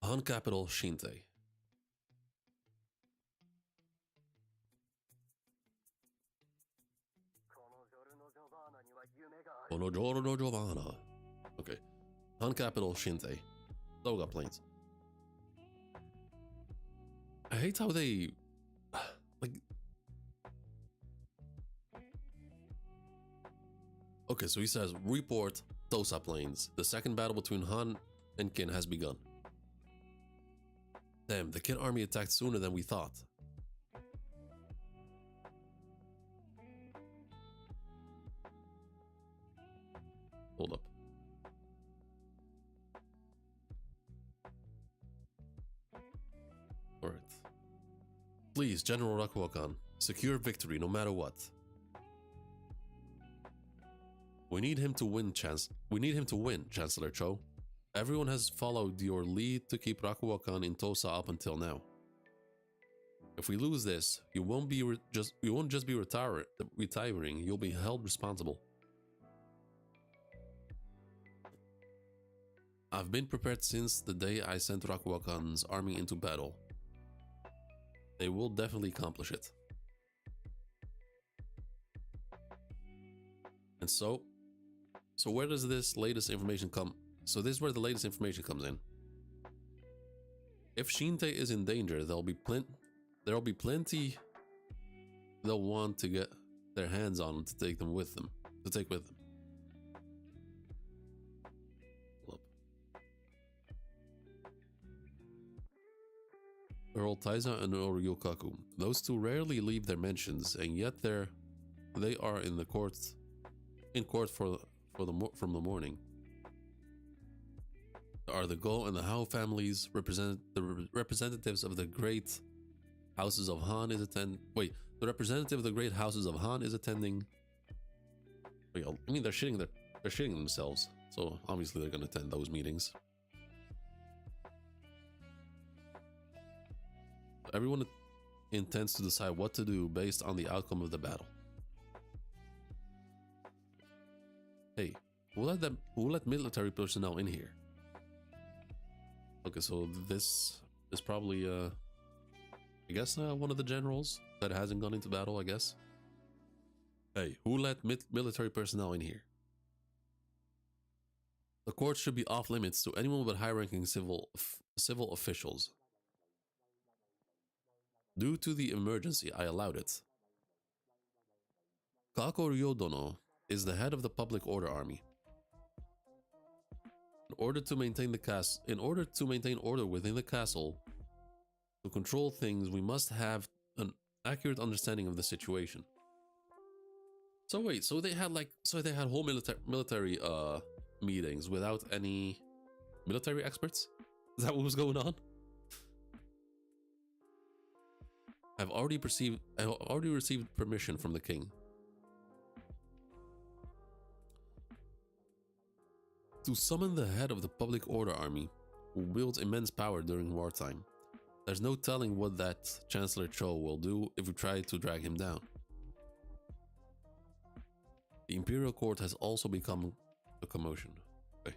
Han capital, Shinte. Onojoro no Giovanna. Okay. Han capital, Shinte. Tosa Plains. I hate how they... like... Okay, so he says, report Tosa Plains. The second battle between Han and Qin has begun. Damn, the Qin army attacked sooner than we thought. Hold up. Alright. Please, General Rakuokan, secure victory no matter what. We need him to win, Chancellor Cho. Everyone has followed your lead to keep Rakuokan in Tosa up until now. If we lose this, you won't just be retiring, you'll be held responsible. I've been prepared since the day I sent Rakuokan's army into battle. They will definitely accomplish it. And so where does this latest information come? So this is where the latest information comes in. If Shinte is in danger, there'll be plenty they'll want to get their hands on to take with them. Earl Taiza and Earl Yokaku. Those two rarely leave their mentions, and yet they are in court from the morning. Are the Go and the Hao families the representatives of the great houses of Han is attending? Wait, the representative of the great houses of Han is attending. Wait, I mean, they're shitting themselves, so obviously they're going to attend those meetings. Everyone intends to decide what to do based on the outcome of the battle. Hey, who let military personnel in here? Okay, so this is probably, I guess, one of the generals that hasn't gone into battle, I guess. Hey, who let military personnel in here? The court should be off limits to anyone but high-ranking civil officials. Due to the emergency, I allowed it. Kako Ryodono is the head of the Public Order Army. In order to maintain order within the castle, to control things, we must have an accurate understanding of the situation. So wait, so they had whole military meetings without any military experts? Is that what was going on? I already received permission from the king to summon the head of the Public Order Army, who wields immense power during wartime. There's no telling what that Chancellor Cho will do if we try to drag him down. The Imperial Court has also become a commotion. Okay.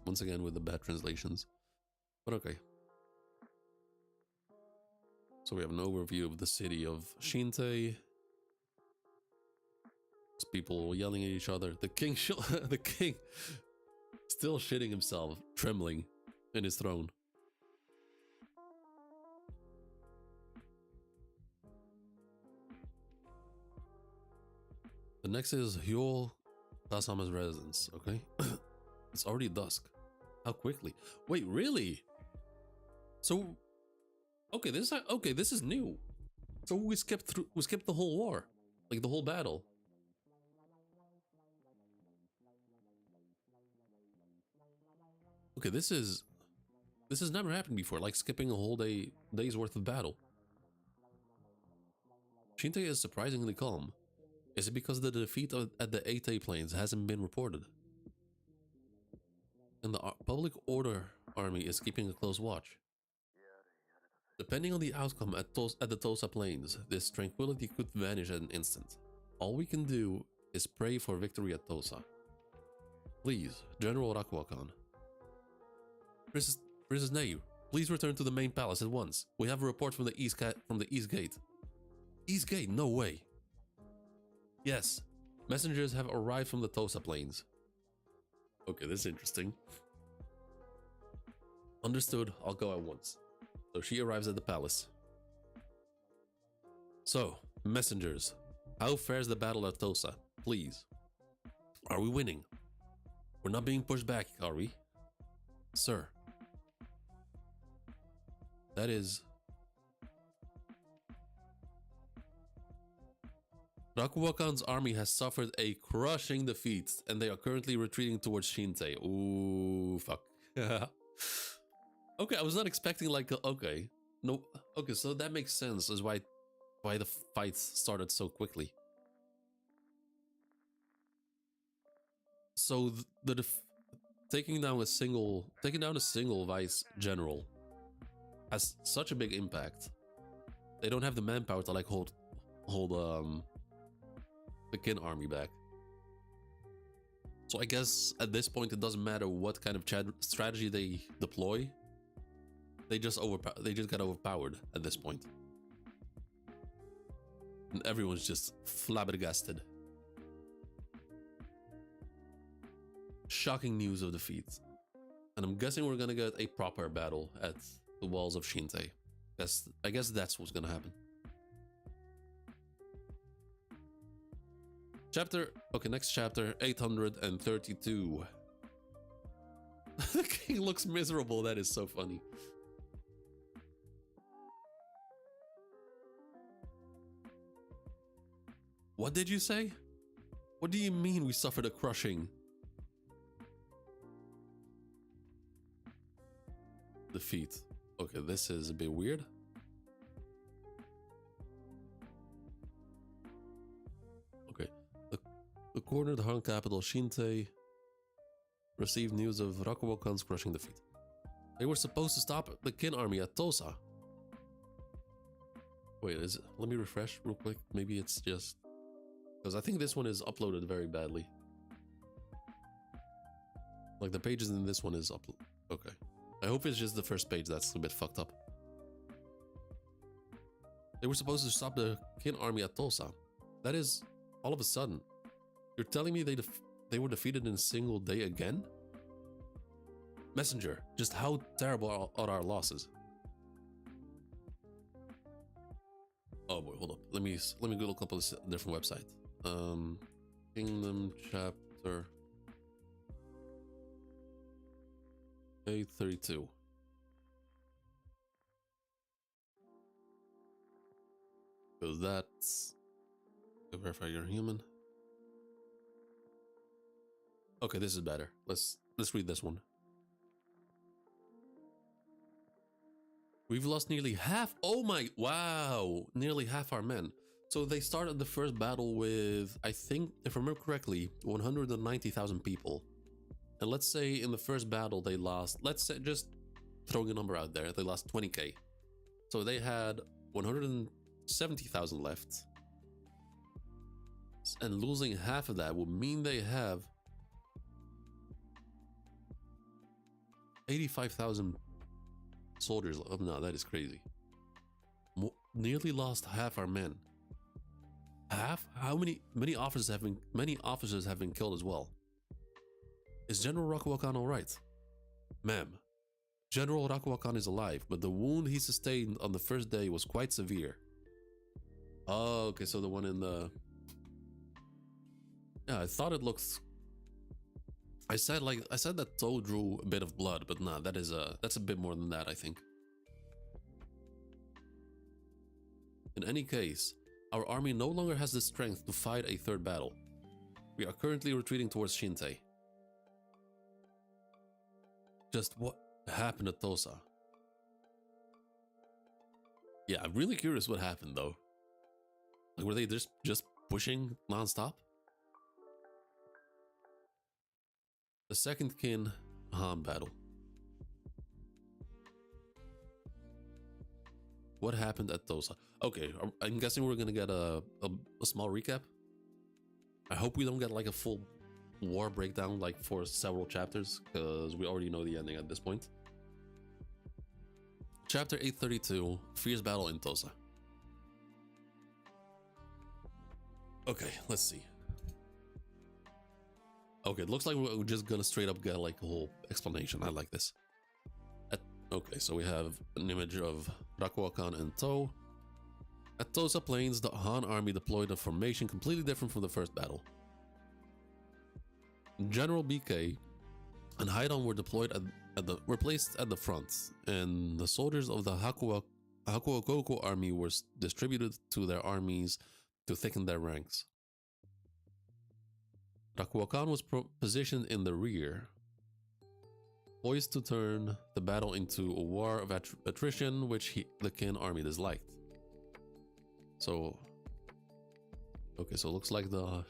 Once again with the bad translations. But okay. So we have an overview of the city of Shinte. There's people yelling at each other. The king the king still shitting himself, trembling in his throne. The next is Hyol Tasama's residence, okay? It's already dusk. How quickly? Wait, really? So okay, this is new. So we skipped the whole war. Like the whole battle. Okay, this has never happened before, like skipping a whole day's worth of battle. Shinte is surprisingly calm. Is it because the defeat at the Eite Plains hasn't been reported? And the Public Order Army is keeping a close watch. Depending on the outcome at the Tosa Plains, this tranquility could vanish at an instant. All we can do is pray for victory at Tosa. Please, General Rakuakan. Princess Neu, please return to the main palace at once. We have a report from the East Gate. East Gate? No way. Yes, messengers have arrived from the Tosa Plains. Okay, this is interesting. Understood, I'll go at once. So she arrives at the palace. So, messengers, how fares the battle at Tosa? Please. Are we winning? We're not being pushed back, are we? Sir. That is... Rakuwakan's army has suffered a crushing defeat, and they are currently retreating towards Shinte. Ooh, fuck. Okay, I was not expecting like okay. No, okay, so that makes sense as why the fight started so quickly. So taking down a single vice general has such a big impact. They don't have the manpower to like hold the Qin army back. So I guess at this point it doesn't matter what kind of strategy they deploy. They just got overpowered at this point. And everyone's just flabbergasted. Shocking news of defeat. And I'm guessing we're gonna get a proper battle at the walls of Shinte. I guess that's what's gonna happen. Next chapter, 832. The king looks miserable, that is so funny. What did you say? What do you mean we suffered a crushing defeat? Okay, this is a bit weird. Okay, the cornered Han capital Shinte received news of Rakuwakan's crushing defeat. They were supposed to stop the Qin army at Tosa. Wait, let me refresh real quick. Maybe it's just... because I think this one is uploaded very badly. Like the pages in this one is uploaded. Okay. I hope it's just the first page that's a bit fucked up. They were supposed to stop the Qin army at Tosa. That is, all of a sudden. You're telling me they were defeated in a single day again? Messenger, just how terrible are our losses? Oh boy, hold up. Let me go look up a different website. Kingdom chapter 832. So that's verify you're human. Okay, this is better. Let's read this one. We've lost nearly half. Oh my, wow, nearly half our men. So they started the first battle with, I think, if I remember correctly, 190,000 people. And let's say in the first battle they lost, let's say, just throwing a number out there, they lost 20k. So they had 170,000 left. And losing half of that would mean they have 85,000 soldiers. Oh no, that is crazy. Nearly lost half our men. Half? How many officers have been killed as well? Is General Rakuwa Khan alright? Ma'am, General Rakuwa Khan is alive, but the wound he sustained on the first day was quite severe. Oh, okay, so the one in the... Yeah, I thought it looked... I said that Toe drew a bit of blood, but nah, that's a bit more than that, I think. In any case, our army no longer has the strength to fight a third battle. We are currently retreating towards Shinte. Just what happened at Tosa? Yeah, I'm really curious what happened though. Like, were they just pushing non-stop? The second Kin Han battle. What happened at Tosa? Okay, I'm guessing we're gonna get a small recap. I hope we don't get like a full war breakdown like for several chapters, because we already know the ending at this point. Chapter 832, Fierce Battle in Tosa. Okay, let's see. Okay, it looks like we're just gonna straight up get like a whole explanation. I like this. Okay, so we have an image of Rakuwa Khan and Toe. At Tosa Plains, the Han army deployed a formation completely different from the first battle. General BK and Haidon were deployed were placed at the front, and the soldiers of the Hakuogoku army were distributed to their armies to thicken their ranks. Rakuwa Khan was positioned in the rear, poised to turn the battle into a war of attrition, which the Kin army disliked. So, okay, so it looks like the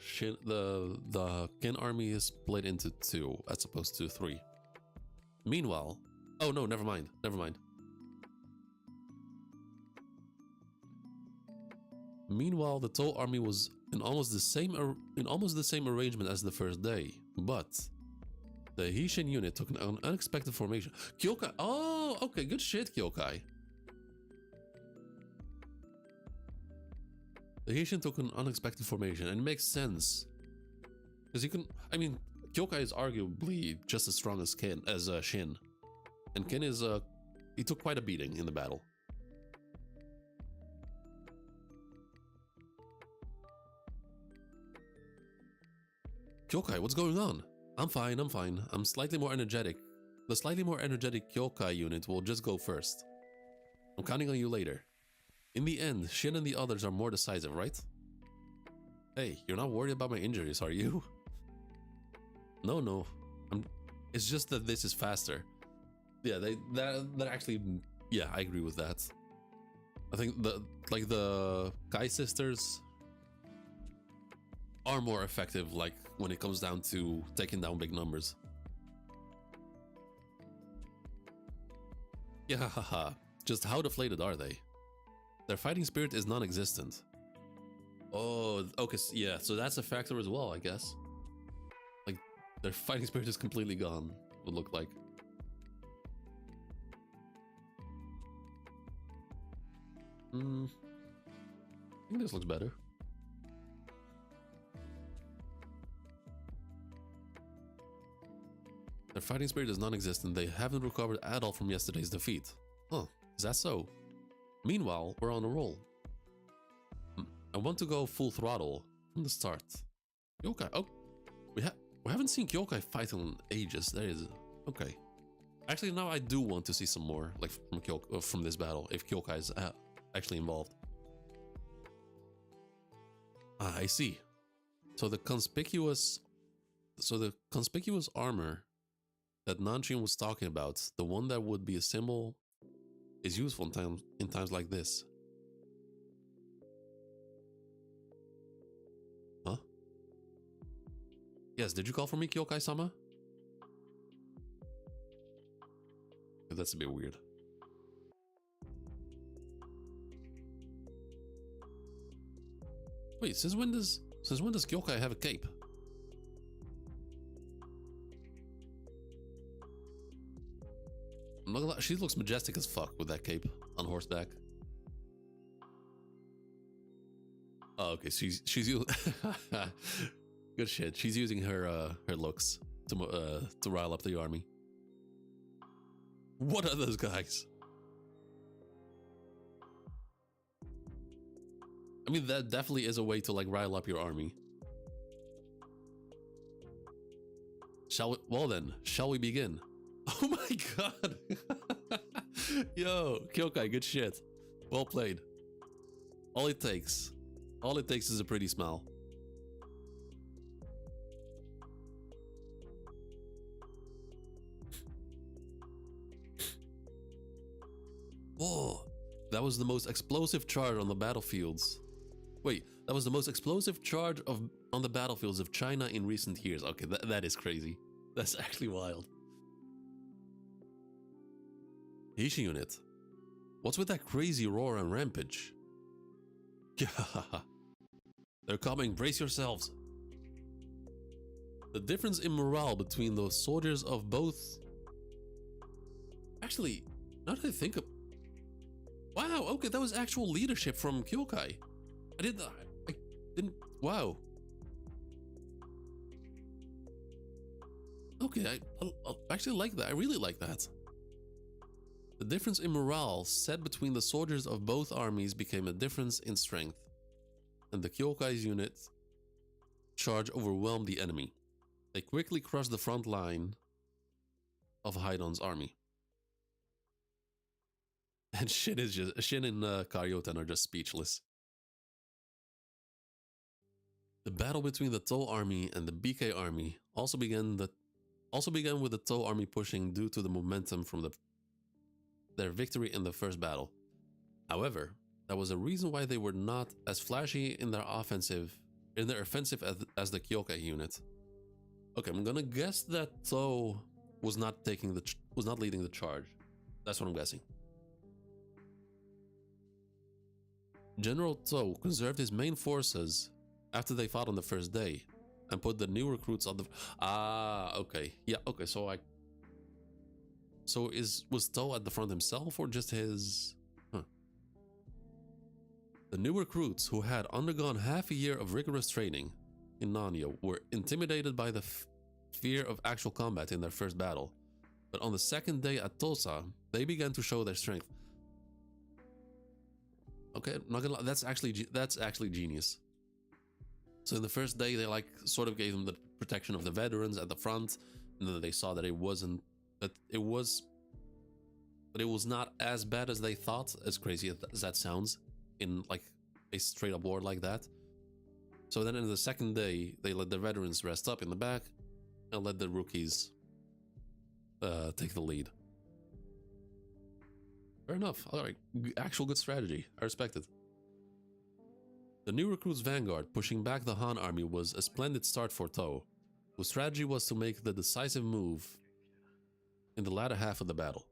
Kin army is split into two as opposed to three. Meanwhile, oh no, never mind. Meanwhile, the Toe army was in almost the same arrangement as the first day, but the Hishin unit took an unexpected formation. Kyokai. Oh, okay, good shit, Kyokai. The Hishin took an unexpected formation, and it makes sense. Because Kyokai is arguably just as strong as Shin. And Kin is, he took quite a beating in the battle. Kyokai, what's going on? I'm fine. I'm slightly more energetic. The slightly more energetic Kyokai unit will just go first. I'm counting on you later. In the end, Shin and the others are more decisive, right? Hey, you're not worried about my injuries, are you? No. It's just that this is faster. Yeah, that actually, yeah, I agree with that. I think the Kai sisters are more effective, like when it comes down to taking down big numbers. Yeah, haha. Just how deflated are they? Their fighting spirit is non-existent. Oh, okay, yeah, so that's a factor as well, I guess. Like, their fighting spirit is completely gone, would look like. I think this looks better. Their fighting spirit is non-existent. They haven't recovered at all from yesterday's defeat. Huh, is that so? Meanwhile, we're on a roll. I want to go full throttle from the start. Kyokai, oh, we haven't seen Kyokai fight in ages. There is, okay. Actually, now I do want to see some more, like from this battle, if Kyokai is actually involved. Ah, I see. So the conspicuous armor that Nanshin was talking about, the one that would be a symbol, is useful in times like this. Huh? Yes, did you call for me, Kyokai-sama? That's a bit weird. Wait, since when does Kyokai have a cape? I'm not gonna lie, she looks majestic as fuck with that cape on horseback. Oh, okay, she's using good shit. She's using her looks to rile up the army. What are those guys? I mean, that definitely is a way to like rile up your army. Well then, shall we begin? Oh my god! Yo, Kyokai, good shit. Well played. All it takes is a pretty smile. Whoa, that was the most explosive charge on the battlefields. Wait, that was the most explosive charge on the battlefields of China in recent years. Okay, that is crazy. That's actually wild. Heishi unit. What's with that crazy roar and rampage? They're coming, brace yourselves. The difference in morale between those soldiers of both... Actually, now that I think of... Wow, okay, that was actual leadership from Kyokai. I didn't... Wow. Okay, I actually like that. I really like that. The difference in morale set between the soldiers of both armies became a difference in strength, and the Kyokai's unit charge overwhelmed the enemy. They quickly crushed the front line of Haidon's army. And Shin and Karyoten are just speechless. The battle between the Tou army and the BK army also began with the Tou army pushing due to the momentum from their victory in the first battle. However, that was a reason why they were not as flashy in their offensive as the Kyokai unit. Okay, I'm gonna guess that Tou was not leading the charge. That's what I'm guessing. General Tou conserved his main forces after they fought on the first day and put the new recruits on the... okay. Yeah, okay, was Tou at the front himself or just his... The new recruits, who had undergone half a year of rigorous training in Nanyo, were intimidated by the fear of actual combat in their first battle. But on the second day at Tosa, they began to show their strength. Okay, not gonna lie, that's actually genius. So in the first day, they like sort of gave them the protection of the veterans at the front, and then they saw that it was not as bad as they thought, as crazy as that sounds, in like a straight up war like that. So then in the second day, they let the veterans rest up in the back and let the rookies take the lead. Fair enough. All right, actual good strategy. I respect it. The new recruits' vanguard pushing back the Han army was a splendid start for Tou, whose strategy was to make the decisive move in the latter half of the battle.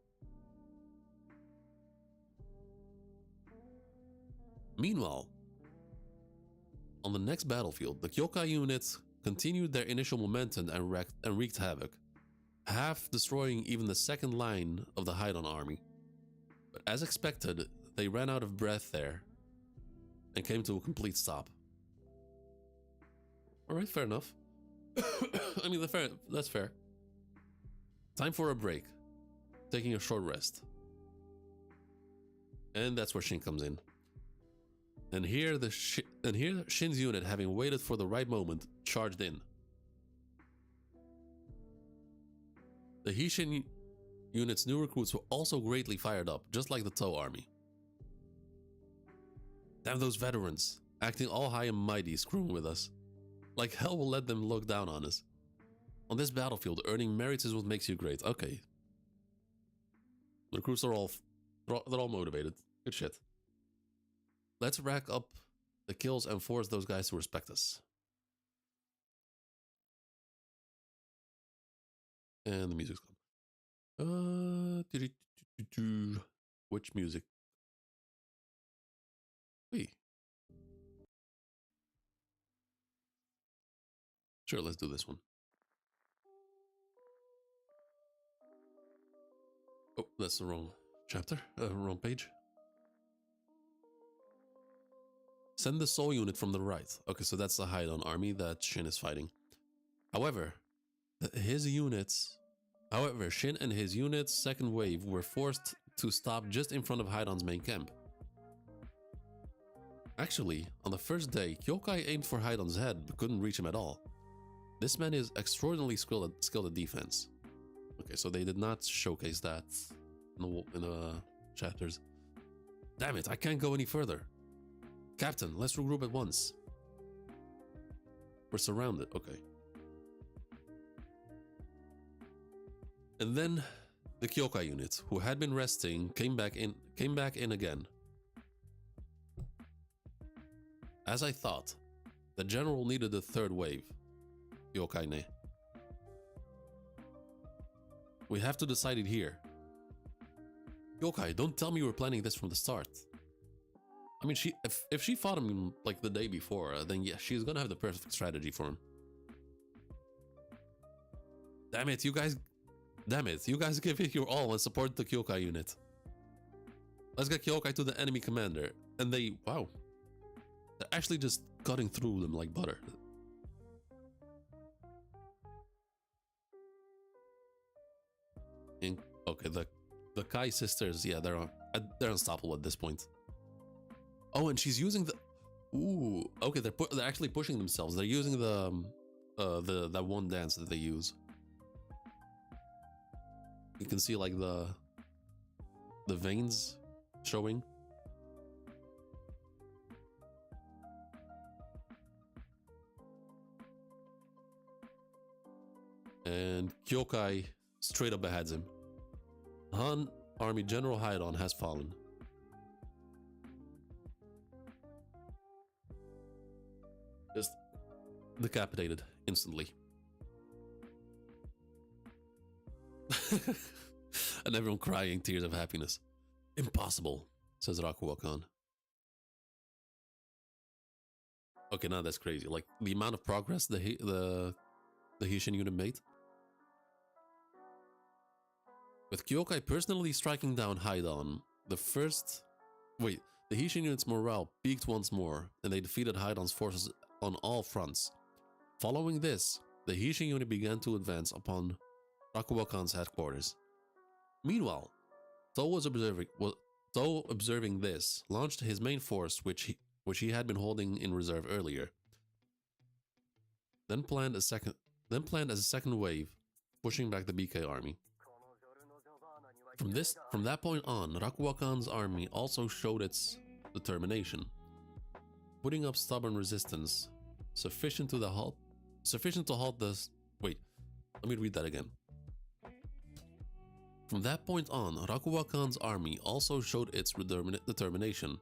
Meanwhile, on the next battlefield, the Kyokai units continued their initial momentum and wreaked havoc, half destroying even the second line of the Haidon army. But as expected, they ran out of breath there and came to a complete stop. Alright, fair enough. I mean, that's fair. Time for a break. Taking a short rest. And that's where Shin comes in. And here Shin's unit, having waited for the right moment, charged in. The Heishin unit's new recruits were also greatly fired up, just like the Tou army. Damn those veterans. acting all high and mighty, screwing with us. Like hell will let them look down on us. On this battlefield, earning merits is what makes you great. Okay. The recruits are they're all motivated. Good shit. Let's rack up the kills and force those guys to respect us. And the music's gone. Which music? Wait. Sure, let's do this one. Oh, that's the wrong chapter. Wrong page. Send the soul unit from the right. Okay, so that's the Haidon army that Shin is fighting. However, Shin and his unit's second wave were forced to stop just in front of Haidon's main camp. Actually, on the first day, Kyokai aimed for Haidon's head but couldn't reach him at all. This man is extraordinarily skilled at defense. Okay, so they did not showcase that in the chapters. Damn it, I can't go any further. Captain, let's regroup at once. We're surrounded, okay. And then the Kyokai unit, who had been resting, came back in again. As I thought, the general needed a third wave. Kyokai ne. We have to decide it here. Kyokai, don't tell me you were planning this from the start. I mean, if she fought him like the day before, then yeah, she's gonna have the perfect strategy for him. Damn it, you guys give it your all and support the Kyokai unit. Let's get Kyokai to the enemy commander. And wow. They're actually just cutting through them like butter. Okay, the Kai sisters, yeah, they're unstoppable at this point. Oh, and she's using the... Ooh, okay, they're actually pushing themselves. They're using that one dance that they use. You can see like the veins showing. And Kyokai straight up beheads him. Han Army General Haidon has fallen. Just decapitated instantly. And everyone crying tears of happiness. Impossible, says Rakuwa Khan. Okay, now that's crazy. Like the amount of progress the Hishin unit made. With Kyokai personally striking down Haidon, the Hishin unit's morale peaked once more, and they defeated Haidon's forces on all fronts. Following this, the Hishin unit began to advance upon Rakuwa Khan's headquarters. Meanwhile, Tow observing this, launched his main force, which he had been holding in reserve earlier. Then planned as a second wave, pushing back the BK army. From that point on, Rakuwa Khan's army also showed its determination, putting up stubborn resistance, sufficient to halt the... Wait, let me read that again. From that point on, Rakuwa Khan's army also showed its determination,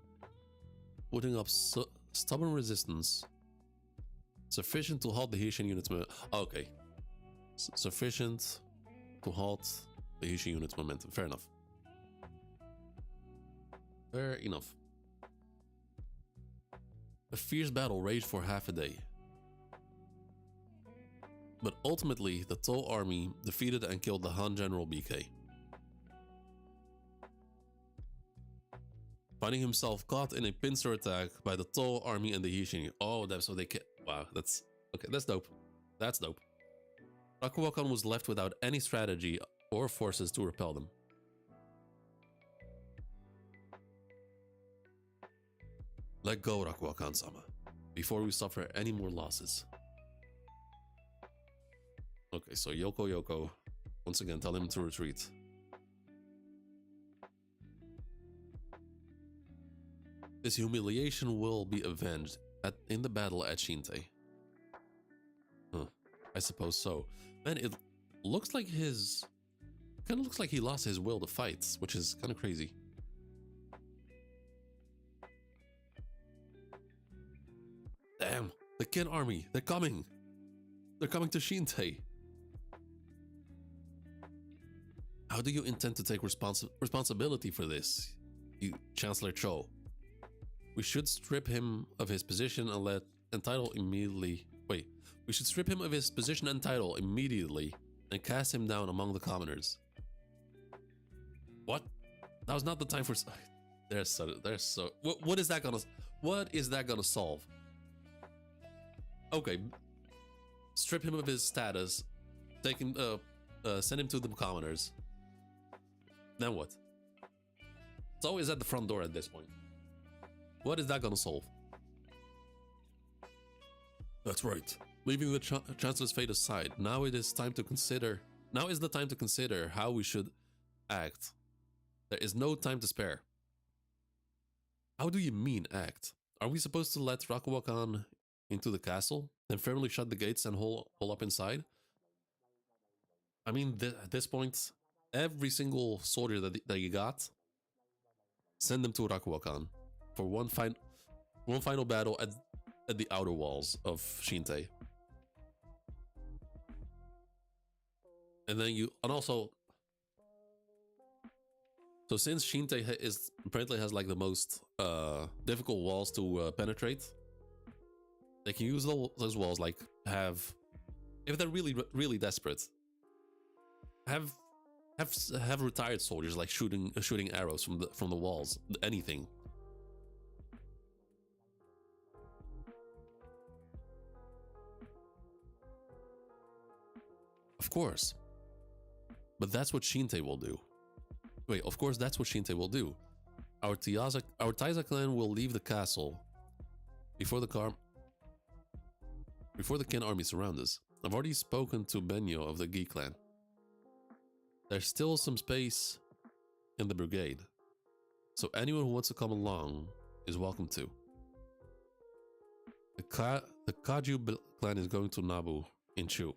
putting up stubborn resistance, sufficient to halt the Hishin unit's... Okay. Sufficient to halt the Hishin unit's momentum. Fair enough. Fair enough. A fierce battle raged for half a day. But ultimately, the Tow army defeated and killed the Han General BK. Finding himself caught in a pincer attack by the Tow army and the Hishin. Oh, that's so they can... Wow, that's... Okay, that's dope. That's dope. Rakuwa Khan was left without any strategy or forces to repel them. Let go, Rakuwa Khan-sama, before we suffer any more losses. Okay, so Yoko, once again, tell him to retreat. This humiliation will be avenged in the battle at Shinte. Huh. I suppose so. Man, it looks like his... kind of looks like he lost his will to fight, which is kind of crazy. Damn, the Kin army, they're coming. They're coming to Shinte. How do you intend to take responsibility for this, you Chancellor Cho? We should strip him of his position and title immediately. Wait, we should strip him of his position and title immediately and cast him down among the commoners. What? That was not the time for... They're so... What is that gonna solve? Okay. Strip him of his status. Take him, send him to the commoners. Then what? It's always at the front door at this point. What is that gonna solve? That's right. Leaving the Chancellor's fate aside, now it is time to consider... Now is the time to consider how we should act. There is no time to spare. How do you mean act? Are we supposed to let Rakuwa Khan into the castle, then firmly shut the gates and hole up inside? I mean, at this point, every single soldier that you got, send them to Rakuwa Khan for one final battle at the outer walls of Shinte. And also, so since Shinte apparently has like the most difficult walls to penetrate, they can use those walls, like if they're really desperate, have retired soldiers like shooting arrows from the walls, anything. Of course. But that's what Shinte will do. Wait, of course that's what Shinte will do. Our Taiza clan will leave the castle before the Kin army surround us. I've already spoken to Benyo of the Gi clan. There's still some space in the brigade, so anyone who wants to come along is welcome to. The Kaju clan is going to Nabu in Chu.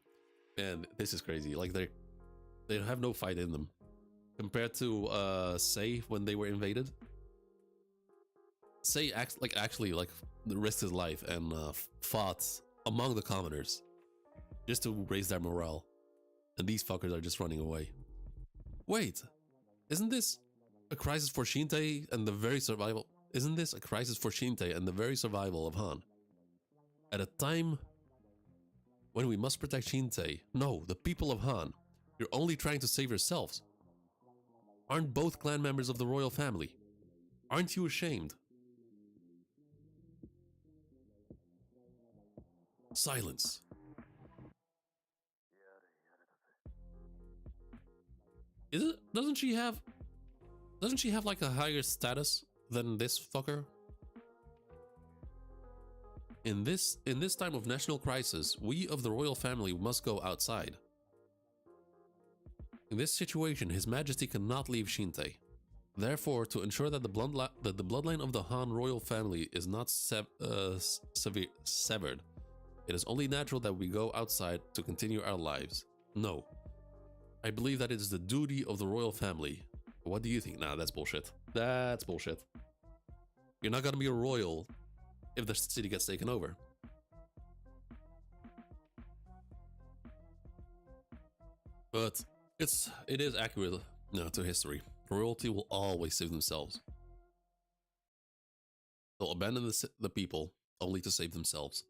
Man, this is crazy. Like they have no fight in them compared to Sei when they were invaded. Sei actually risked his life and fought among the commoners just to raise their morale, and these fuckers are just running away. Wait, isn't this a crisis for Shinte and the very survival? Isn't this a crisis for Shinte and the very survival of Han? At a time when we must protect Shinte, no, the people of Han, you're only trying to save yourselves. Aren't both clan members of the royal family? Aren't you ashamed? Silence. Doesn't she have like a higher status than this fucker? In this time of national crisis, we of the royal family must go outside. In this situation, His Majesty cannot leave Shinte. Therefore, to ensure that the bloodline of the Han royal family is not severed, it is only natural that we go outside to continue our lives. No. I believe that it is the duty of the royal family. What do you think? Nah, that's bullshit. That's bullshit. You're not gonna be a royal if the city gets taken over. But it is accurate to history. Royalty will always save themselves. They'll abandon the people only to save themselves.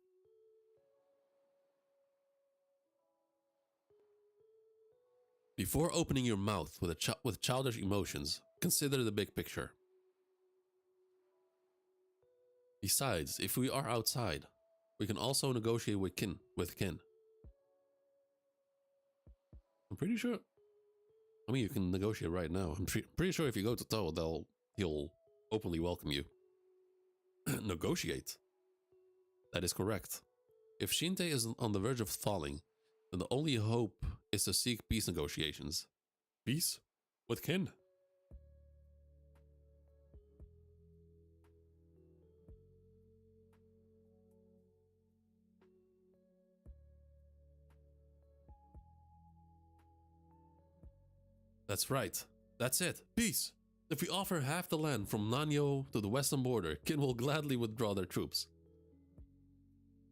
Before opening your mouth with childish emotions, consider the big picture. Besides, if we are outside, we can also negotiate with kin. I'm pretty sure. I mean, you can negotiate right now. I'm pretty sure if you go to Toa, he'll openly welcome you. Negotiate. That is correct. If Shinte is on the verge of falling, then the only hope is to seek peace negotiations. Peace? With kin? That's right. That's it. Peace. If we offer half the land from Nanyo to the western border, Qin will gladly withdraw their troops.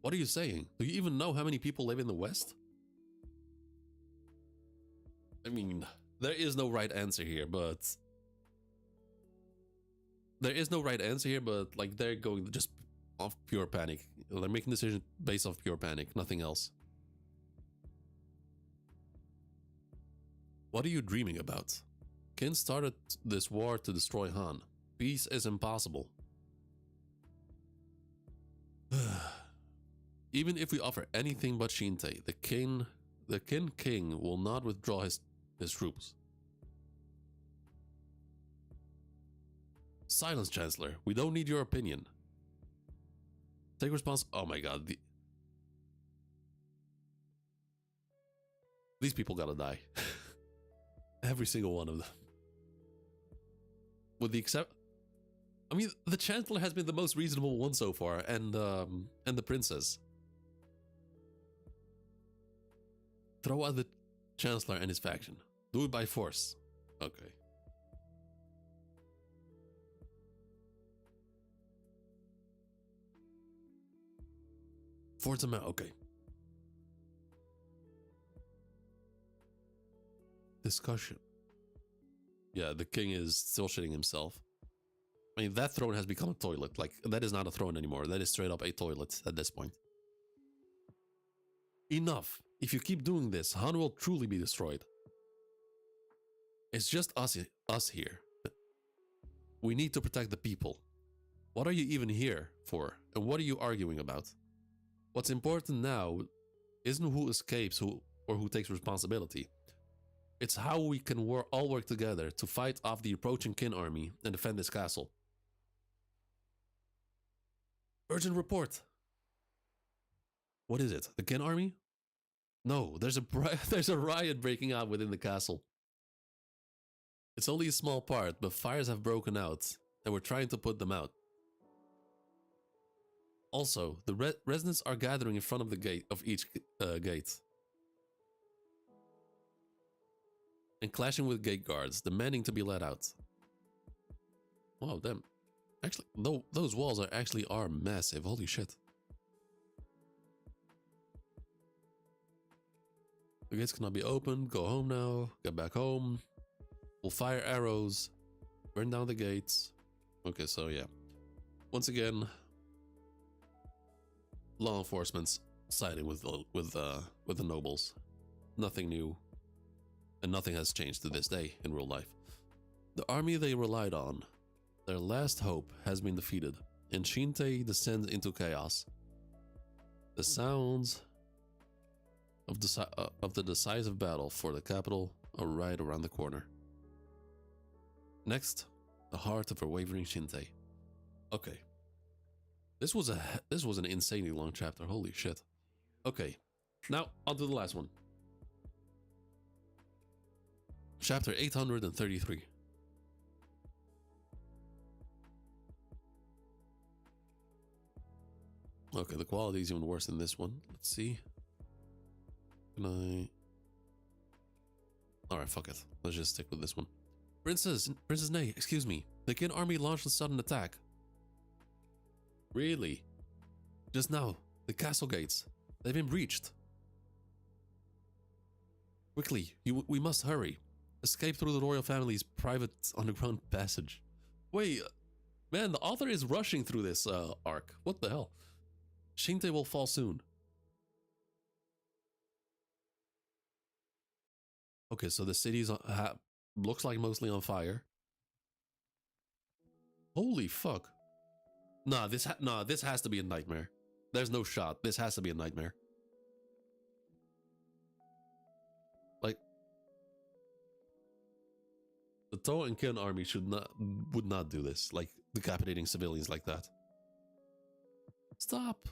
What are you saying? Do you even know how many people live in the west? I mean, there is no right answer here, but... There is no right answer here, but like they're going just off pure panic. They're making decisions based off pure panic, nothing else. What are you dreaming about? Qin started this war to destroy Han. Peace is impossible. Even if we offer anything but Shinte, the Qin king will not withdraw his troops. Silence, Chancellor. We don't need your opinion. Take response. Oh my god. These people gotta die. Every single one of them. With the except... I mean, the Chancellor has been the most reasonable one so far, and the Princess. Throw out the Chancellor and his faction. Do it by force. Okay. Force them out. Okay. Discussion. Yeah, the king is still shitting himself. I mean, that throne has become a toilet. Like, that is not a throne anymore. That is straight up a toilet at this point. Enough. If you keep doing this, Han will truly be destroyed. It's just us here. We need to protect the people. What are you even here for? And what are you arguing about? What's important now isn't who escapes or who takes responsibility. It's how we can all work together to fight off the approaching Qin army and defend this castle. Urgent report. What is it? The Qin army? No, there's a riot breaking out within the castle. It's only a small part, but fires have broken out, and we're trying to put them out. Also, the residents are gathering in front of the gate of each gate. And clashing with gate guards, demanding to be let out. Wow, damn. Actually, those walls are massive. Holy shit. The gates cannot be opened. Go home now. Get back home. We'll fire arrows. Burn down the gates. Okay, so yeah. Once again, law enforcement's siding with the nobles. Nothing new. And nothing has changed to this day in real life. The army they relied on, their last hope, has been defeated, and Shinte descends into chaos. The sounds of the decisive battle for the capital are right around the corner. Next, the heart of a wavering Shinte. Okay. This was an insanely long chapter. Holy shit. Okay. Now, on to the last one. Chapter 833. Okay, the quality is even worse than this one. Let's see. Can I... Alright, fuck it. Let's just stick with this one. Princess Ney, excuse me. The Qin army launched a sudden attack. Really? Just now, the castle gates. They've been breached. Quickly, we must hurry. Escape through the royal family's private underground passage. Wait, man, the author is rushing through this arc. What the hell? Shinte will fall soon. Okay, so the city's looks like mostly on fire. Holy fuck. Nah, this has to be a nightmare. There's no shot. This has to be a nightmare. Like, the Toa and Qin army would not do this, like decapitating civilians like that. Stop.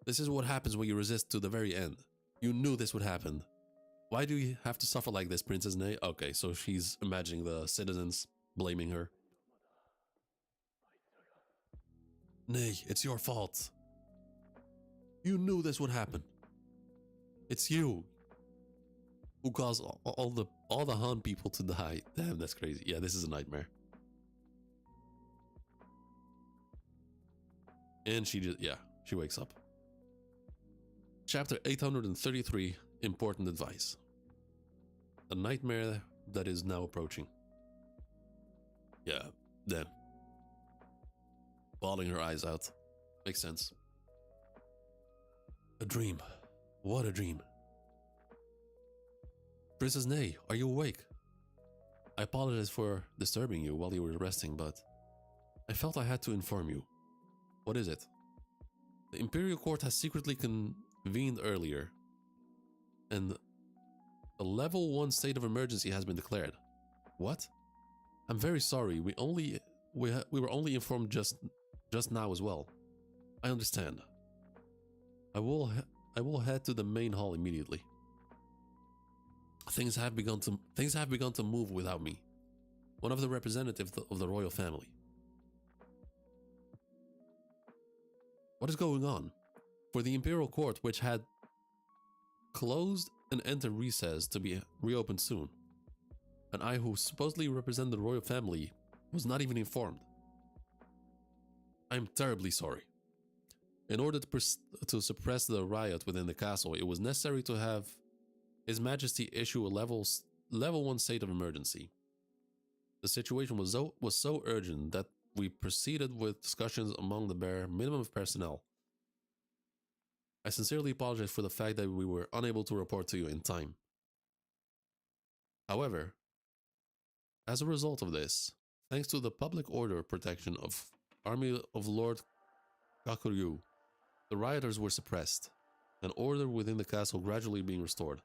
This is what happens when you resist to the very end. You knew this would happen. Why do you have to suffer like this, Princess Ney? Okay, so she's imagining the citizens blaming her. Ney, it's your fault. You knew this would happen. It's you. who caused all the Han people to die. Damn, that's crazy. Yeah, this is a nightmare. And she wakes up. Chapter 833, Important Advice. A nightmare that is now approaching. Yeah, damn. Bawling her eyes out. Makes sense. A dream. What a dream. Princess Nay, are you awake? I apologize for disturbing you while you were resting, but I felt I had to inform you. What is it? The Imperial Court has secretly convened earlier, and a level 1 state of emergency has been declared. What? I'm very sorry. We were only informed just now as well. I understand. I will head to the main hall immediately. Things have begun to move without me, one of the representatives of the royal family. What is going on? For the Imperial Court, which had closed and entered recess to be reopened soon, and I, who supposedly represent the royal family, was not even informed. I am terribly sorry. In order to suppress the riot within the castle, it was necessary to have His Majesty issue a level 1 state of emergency. The situation was so urgent that we proceeded with discussions among the bare minimum of personnel. I sincerely apologize for the fact that we were unable to report to you in time. However, as a result of this, thanks to the public order protection of Army of Lord Kakuryu, the rioters were suppressed, and order within the castle gradually being restored.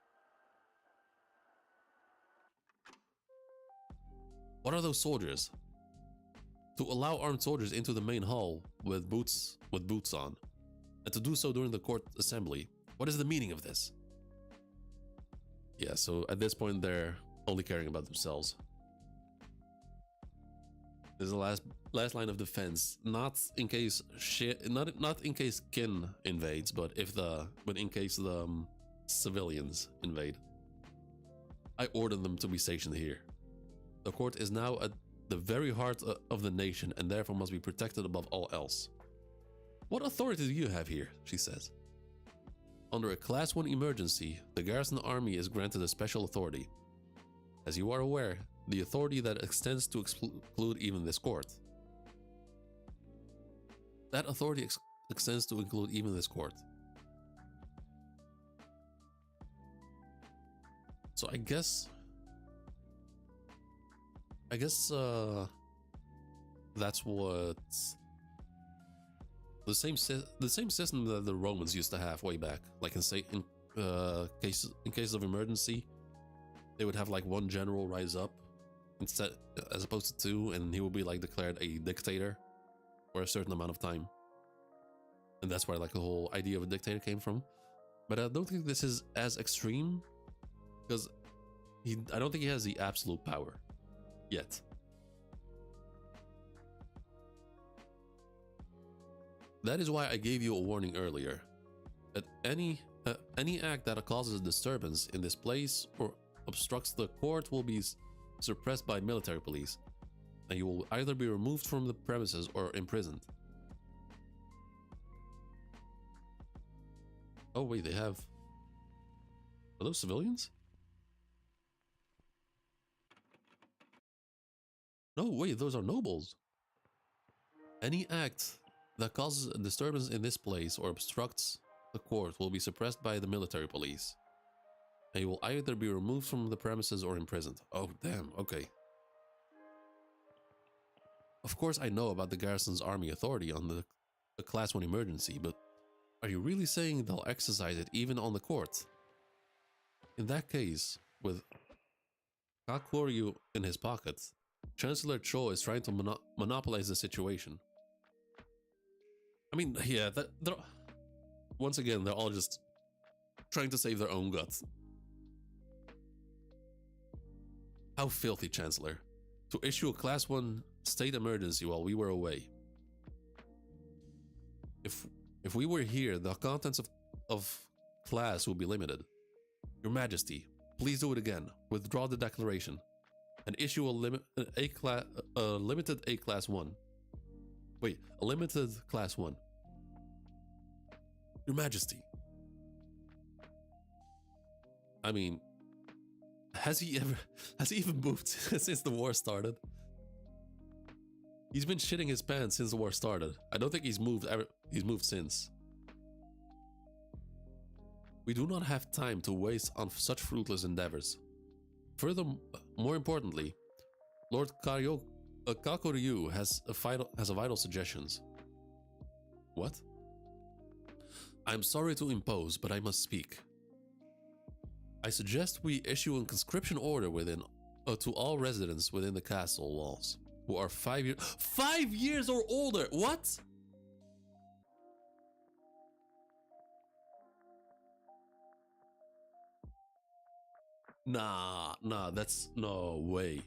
What are those soldiers? To allow armed soldiers into the main hall with boots on, and to do so during the court assembly. What is the meaning of this? Yeah, so at this point they're only caring about themselves. This is the last line of defense. Not in case not in case Kin invades, but in case the civilians invade. I ordered them to be stationed here. The court is now at the very heart of the nation and therefore must be protected above all else. What authority do you have here? She says. Under a Class 1 emergency, the garrison army is granted a special authority. As you are aware, the authority that extends to exclude even this court. That authority extends to include even this court. So I guess that's what the same system that the Romans used to have way back. Like in case of emergency, they would have like one general rise up instead as opposed to two, and he will be like declared a dictator for a certain amount of time. And that's where like the whole idea of a dictator came from. But I don't think this is as extreme because I don't think he has the absolute power yet. That is why I gave you a warning earlier. That any act that causes a disturbance in this place or obstructs the court will be suppressed by military police, and you will either be removed from the premises or imprisoned. Oh wait, they have... Are those civilians? No, wait, those are nobles. Any act that causes a disturbance in this place or obstructs the court will be suppressed by the military police, and you will either be removed from the premises or imprisoned. Oh, damn, okay. Of course, I know about the garrison's army authority on the Class 1 emergency, but are you really saying they'll exercise it even on the court? In that case, with Kakuryu in his pocket, Chancellor Cho is trying to monopolize the situation. I mean, yeah, once again, they're all just trying to save their own guts. How filthy, Chancellor. To issue a Class 1 state emergency while we were away. If we were here, the contents of class would be limited. Your Majesty, please do it again. Withdraw the declaration and issue a limited A class 1. Wait, a limited class 1. Your Majesty. I mean, has he even moved since the war started? He's been shitting his pants since the war started. I don't think he's moved since. We do not have time to waste on such fruitless endeavors. Further, more importantly, Lord Kakoryu has a vital suggestions. What? I'm sorry to impose, but I must speak. I suggest we issue a conscription order to all residents within the castle walls who are 5 years or older. What? Nah, that's no way.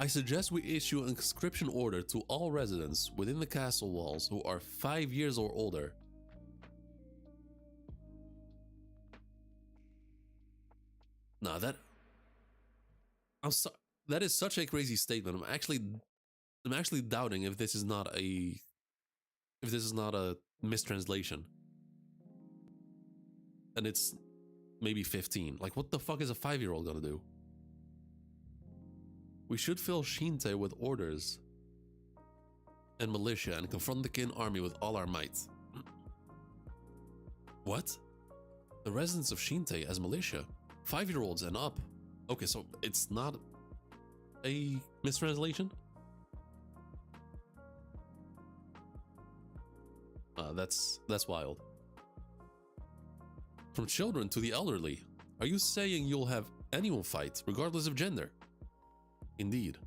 I suggest we issue a conscription order to all residents within the castle walls who are 5 years or older. Nah, that is such a crazy statement. I'm actually doubting if this is not a mistranslation. And it's maybe 15. Like, what the fuck is a 5-year-old gonna do? We should fill Shinte with orders and militia and confront the Qin army with all our might. What? The residents of Shinte as militia? 5-year-olds and up. Okay, so it's not a mistranslation? That's wild. From children to the elderly. Are you saying you'll have anyone fight, regardless of gender? Indeed.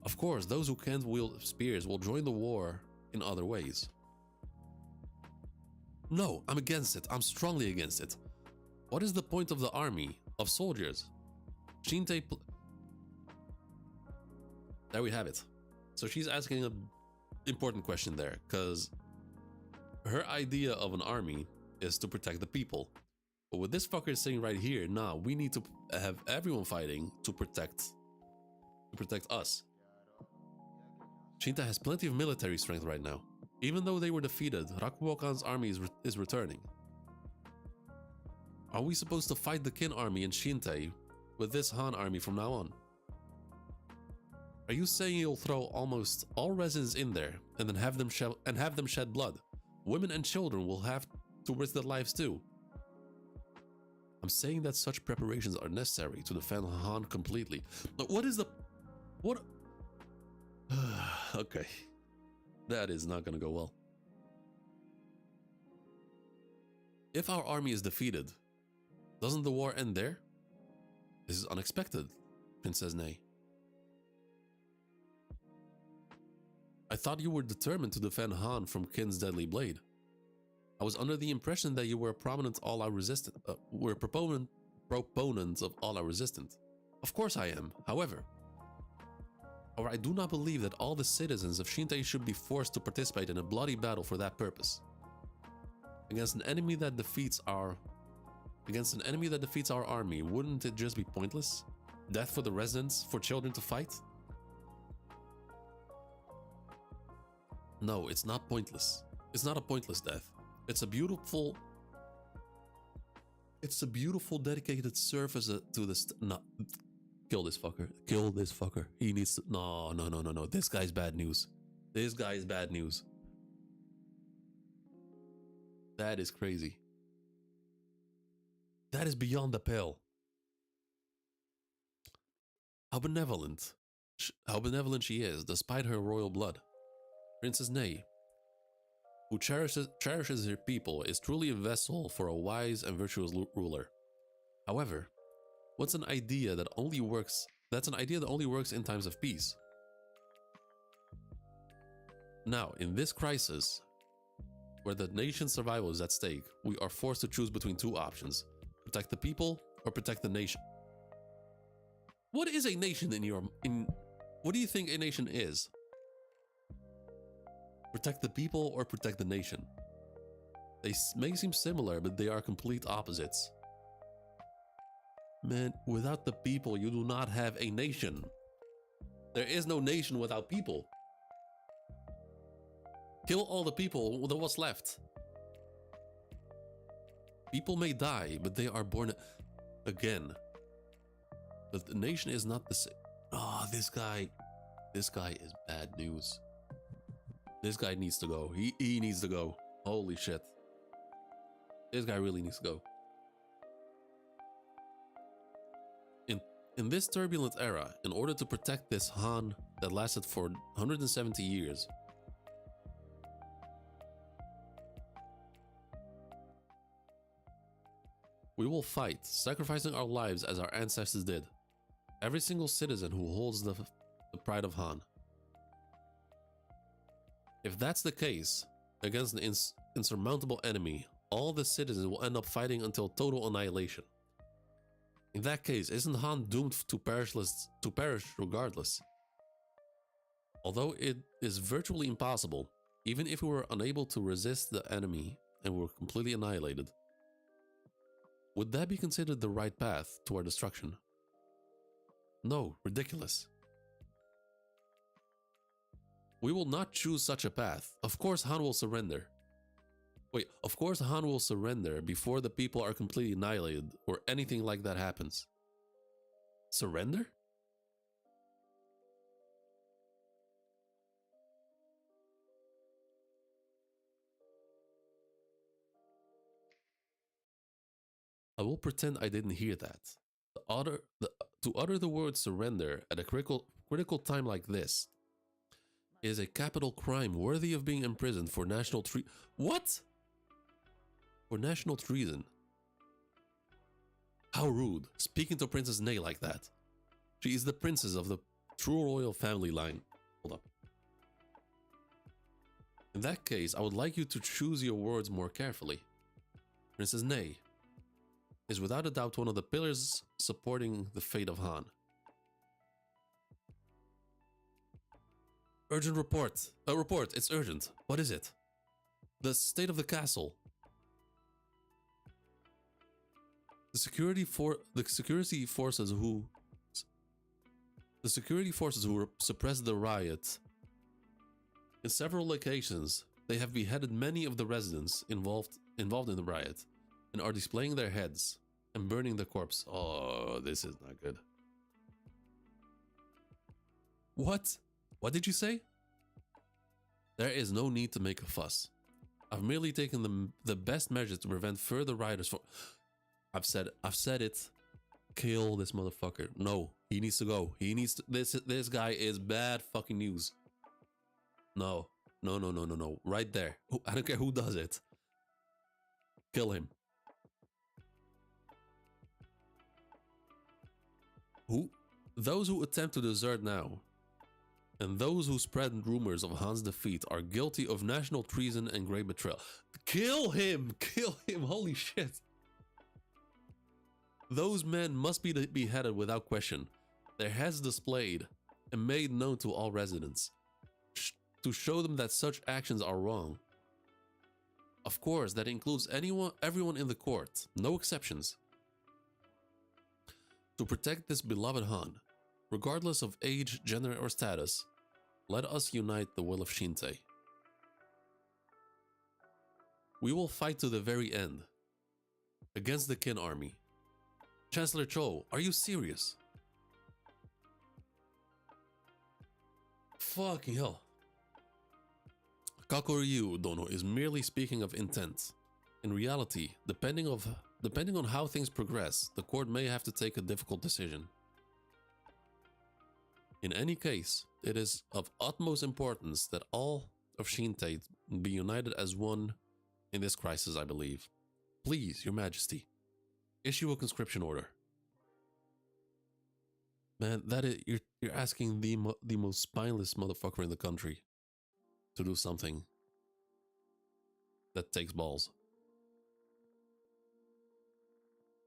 Of course, those who can't wield spears will join the war in other ways. No, I'm against it. I'm strongly against it. What is the point of the army, of soldiers? Shinte... There we have it. So she's asking an important question there, because her idea of an army is to protect the people. But what this fucker is saying right here, nah, we need to have everyone fighting to protect us. Shinte has plenty of military strength right now. Even though they were defeated, Rakuokan's army is returning. Are we supposed to fight the Qin army in Shinte with this Han army from now on? Are you saying you'll throw almost all residents in there and then have them shed blood? Women and children will have to risk their lives too. I'm saying that such preparations are necessary to defend Han completely. But what? Okay, that is not gonna go well. If our army is defeated, doesn't the war end there? This is unexpected, Princess Nei. I thought you were determined to defend Han from Qin's deadly blade. I was under the impression that you were a proponent of all our resistance. Proponents of all our resistance. Of course I am. However, I do not believe that all the citizens of Shinte should be forced to participate in a bloody battle for that purpose. Against an enemy that defeats our army, wouldn't it just be pointless? Death for the residents, for children to fight? No, it's not pointless. It's not a pointless death. It's a beautiful dedicated service to the no. Kill this fucker. Kill this fucker. He needs to... No. This guy's bad news. This guy is bad news. That is crazy. That is beyond the pale. How benevolent she is, despite her royal blood. Princess Nei, who cherishes her people, is truly a vessel for a wise and virtuous ruler. However, that's an idea that only works in times of peace. Now, in this crisis, where the nation's survival is at stake, we are forced to choose between two options: protect the people or protect the nation. What is a nation what do you think a nation is? Protect the people or protect the nation? They may seem similar, but they are complete opposites. Man, without the people, you do not have a nation. There is no nation without people. Kill all the people, then what's left? People may die, but they are born again. But the nation is not the same. Oh, this guy is bad news. This guy needs to go. He needs to go. Holy shit. This guy really needs to go. In this turbulent era, in order to protect this Han that lasted for 170 years, we will fight, sacrificing our lives as our ancestors did. Every single citizen who holds the pride of Han. If that's the case, against an insurmountable enemy, all the citizens will end up fighting until total annihilation. In that case, isn't Han doomed to perish regardless? Although it is virtually impossible, even if we were unable to resist the enemy and were completely annihilated, would that be considered the right path to our destruction? No, ridiculous. We will not choose such a path. Of course Han will surrender. Wait, of course Han will surrender before the people are completely annihilated or anything like that happens. Surrender? I will pretend I didn't hear that. To utter the word surrender at a critical time like this is a capital crime worthy of being imprisoned for national What? For national treason. How rude, speaking to Princess Ney like that. She is the princess of the true royal family line. Hold up. In that case, I would like you to choose your words more carefully. Princess Ney is without a doubt one of the pillars supporting the fate of Han. Urgent report. A report, it's urgent. What is it? The state of the castle. The security forces who suppressed the riot. In several locations, they have beheaded many of the residents involved in the riot and are displaying their heads and burning the corpse. Oh, this is not good. What? What did you say? There is no need to make a fuss. I've merely taken the best measures to prevent further rioters from... I've said it. Kill this motherfucker. No, he needs to go. He needs to... This guy is bad fucking news. No. No. Right there. I don't care who does it. Kill him. Those who attempt to desert now and those who spread rumors of Han's defeat are guilty of national treason and great betrayal. Kill him! Kill him! Holy shit! Those men must be beheaded without question, their heads displayed and made known to all residents, to show them that such actions are wrong. Of course, that includes everyone in the court, no exceptions. To protect this beloved Han, regardless of age, gender, or status, let us unite the will of Shinte. We will fight to the very end, against the Qin army. Chancellor Cho, are you serious? Fucking hell. Kakoryu Dono is merely speaking of intent. In reality, depending on how things progress, the court may have to take a difficult decision. In any case, it is of utmost importance that all of Shinte be united as one in this crisis, I believe. Please, Your Majesty, issue a conscription order. Man, you're asking the most spineless motherfucker in the country to do something that takes balls.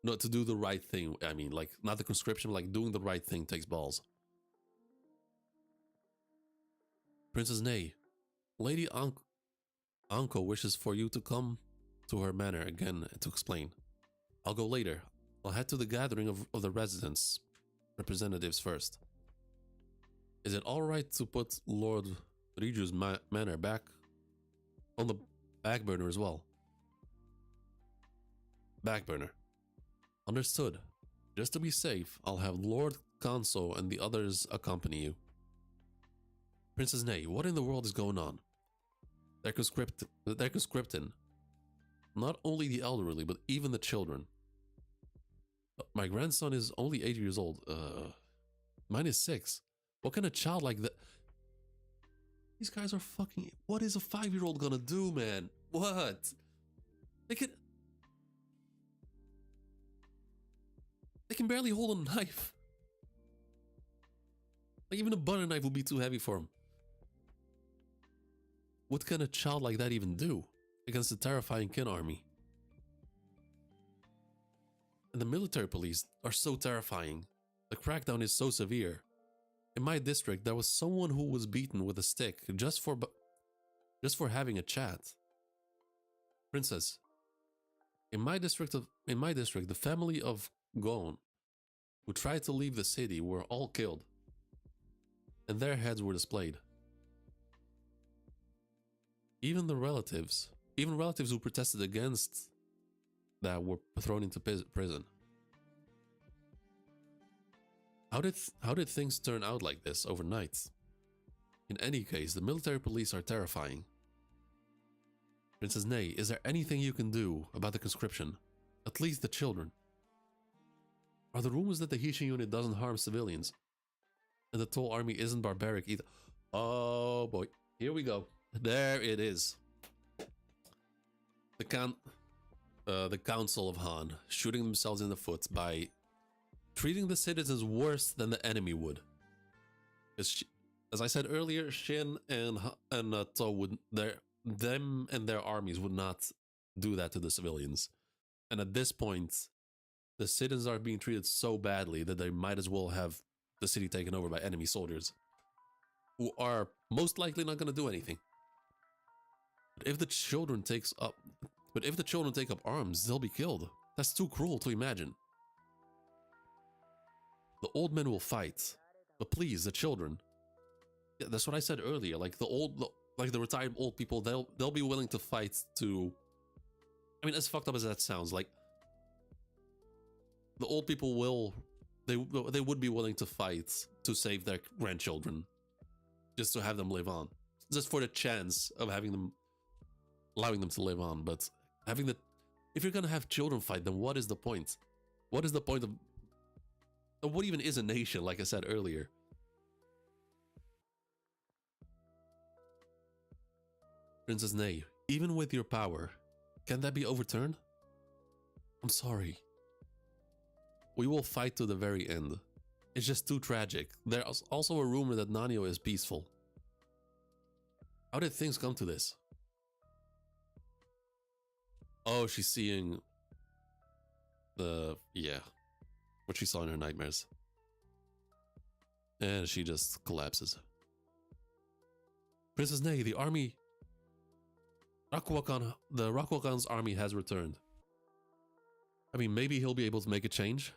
No, to do the right thing. I mean, like, not the conscription, like doing the right thing takes balls. Princess Ney, Lady Anko wishes for you to come to her manor again to explain. I'll go later. I'll head to the gathering of the residents' representatives first. Is it alright to put Lord Riju's manor back on the back burner as well? Back burner. Understood. Just to be safe, I'll have Lord Kanso and the others accompany you. Princess Ney, what in the world is going on? They're conscripting. Not only the elderly, but even the children. My grandson is only 8 years old. Mine is 6. What kind of child like that? These guys are fucking... What is a 5-year-old gonna do, man? What? They can barely hold a knife. Like, even a butter knife would be too heavy for him. What can a child like that even do against the terrifying Qin army? And the military police are so terrifying. The crackdown is so severe. In my district, there was someone who was beaten with a stick just for having a chat. Princess, in my district, the family of Gon, who tried to leave the city, were all killed, and their heads were displayed. Even relatives who protested against that were thrown into prison. How did things turn out like this overnight? In any case, the military police are terrifying. Princess Ney, is there anything you can do about the conscription? At least the children. Are the rumors that the Hishin unit doesn't harm civilians? And the Toll army isn't barbaric either? Oh boy, here we go. There it is. The Council of Han shooting themselves in the foot by treating the citizens worse than the enemy would. As I said earlier, Shin and To would them and their armies would not do that to the civilians. And at this point, the citizens are being treated so badly that they might as well have the city taken over by enemy soldiers, who are most likely not going to do anything. But if the children take up arms, they'll be killed. That's too cruel to imagine. The old men will fight, but please, the children. Yeah, that's what I said earlier. Like the retired old people, they'll be willing to fight to. I mean, as fucked up as that sounds, like the old people they would be willing to fight to save their grandchildren, just to have them live on, just for the chance of allowing them to live on. But if you're gonna have children fight, then what is the point? What is the point of what even is a nation? Like I said earlier. Princess Ney, even with your power, can that be overturned? I'm sorry. We will fight to the very end. It's just too tragic. There's also a rumor that Nanyo is peaceful. How did things come to this? Oh, she's seeing what she saw in her nightmares. And she just collapses. Princess Ney, the Rakuakan's army has returned. I mean, maybe he'll be able to make a change.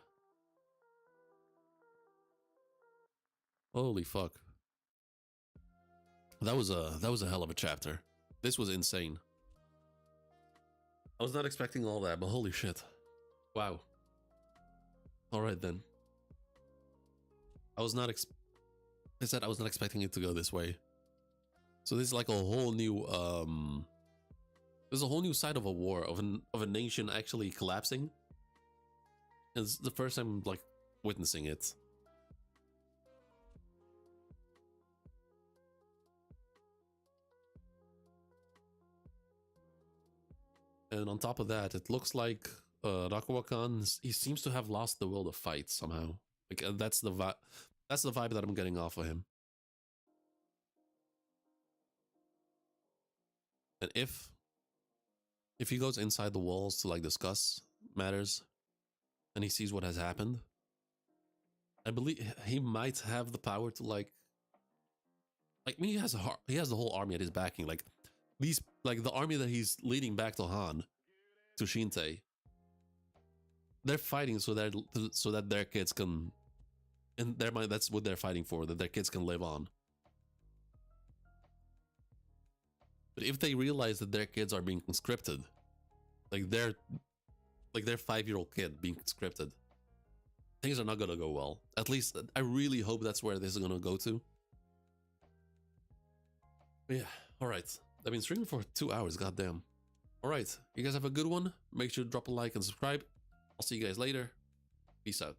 Holy fuck. That was a hell of a chapter. This was insane. I was not expecting all that, but holy shit. Wow. Alright then. I was not expecting it to go this way. So this is like a whole new there's a whole new side of a war, of a nation actually collapsing. And it's the first time like witnessing it. And on top of that, it looks like Rakuakan, he seems to have lost the will to fight somehow. Like that's the vibe that I'm getting off of him. And if he goes inside the walls to like discuss matters, and he sees what has happened, I believe he might have the power to like I mean, he has the whole army at his backing. Like the army that he's leading back to Han, to Shinte. they're fighting so that their kids can, in their mind, that's what they're fighting for, that their kids can live on. But if they realize that their kids are being conscripted, like their 5-year-old kid being conscripted, things are not gonna go well. At least I really hope that's where this is gonna go to. But yeah, alright. I've been streaming for 2 hours, goddamn. Alright, you guys have a good one. Make sure to drop a like and subscribe. I'll see you guys later. Peace out.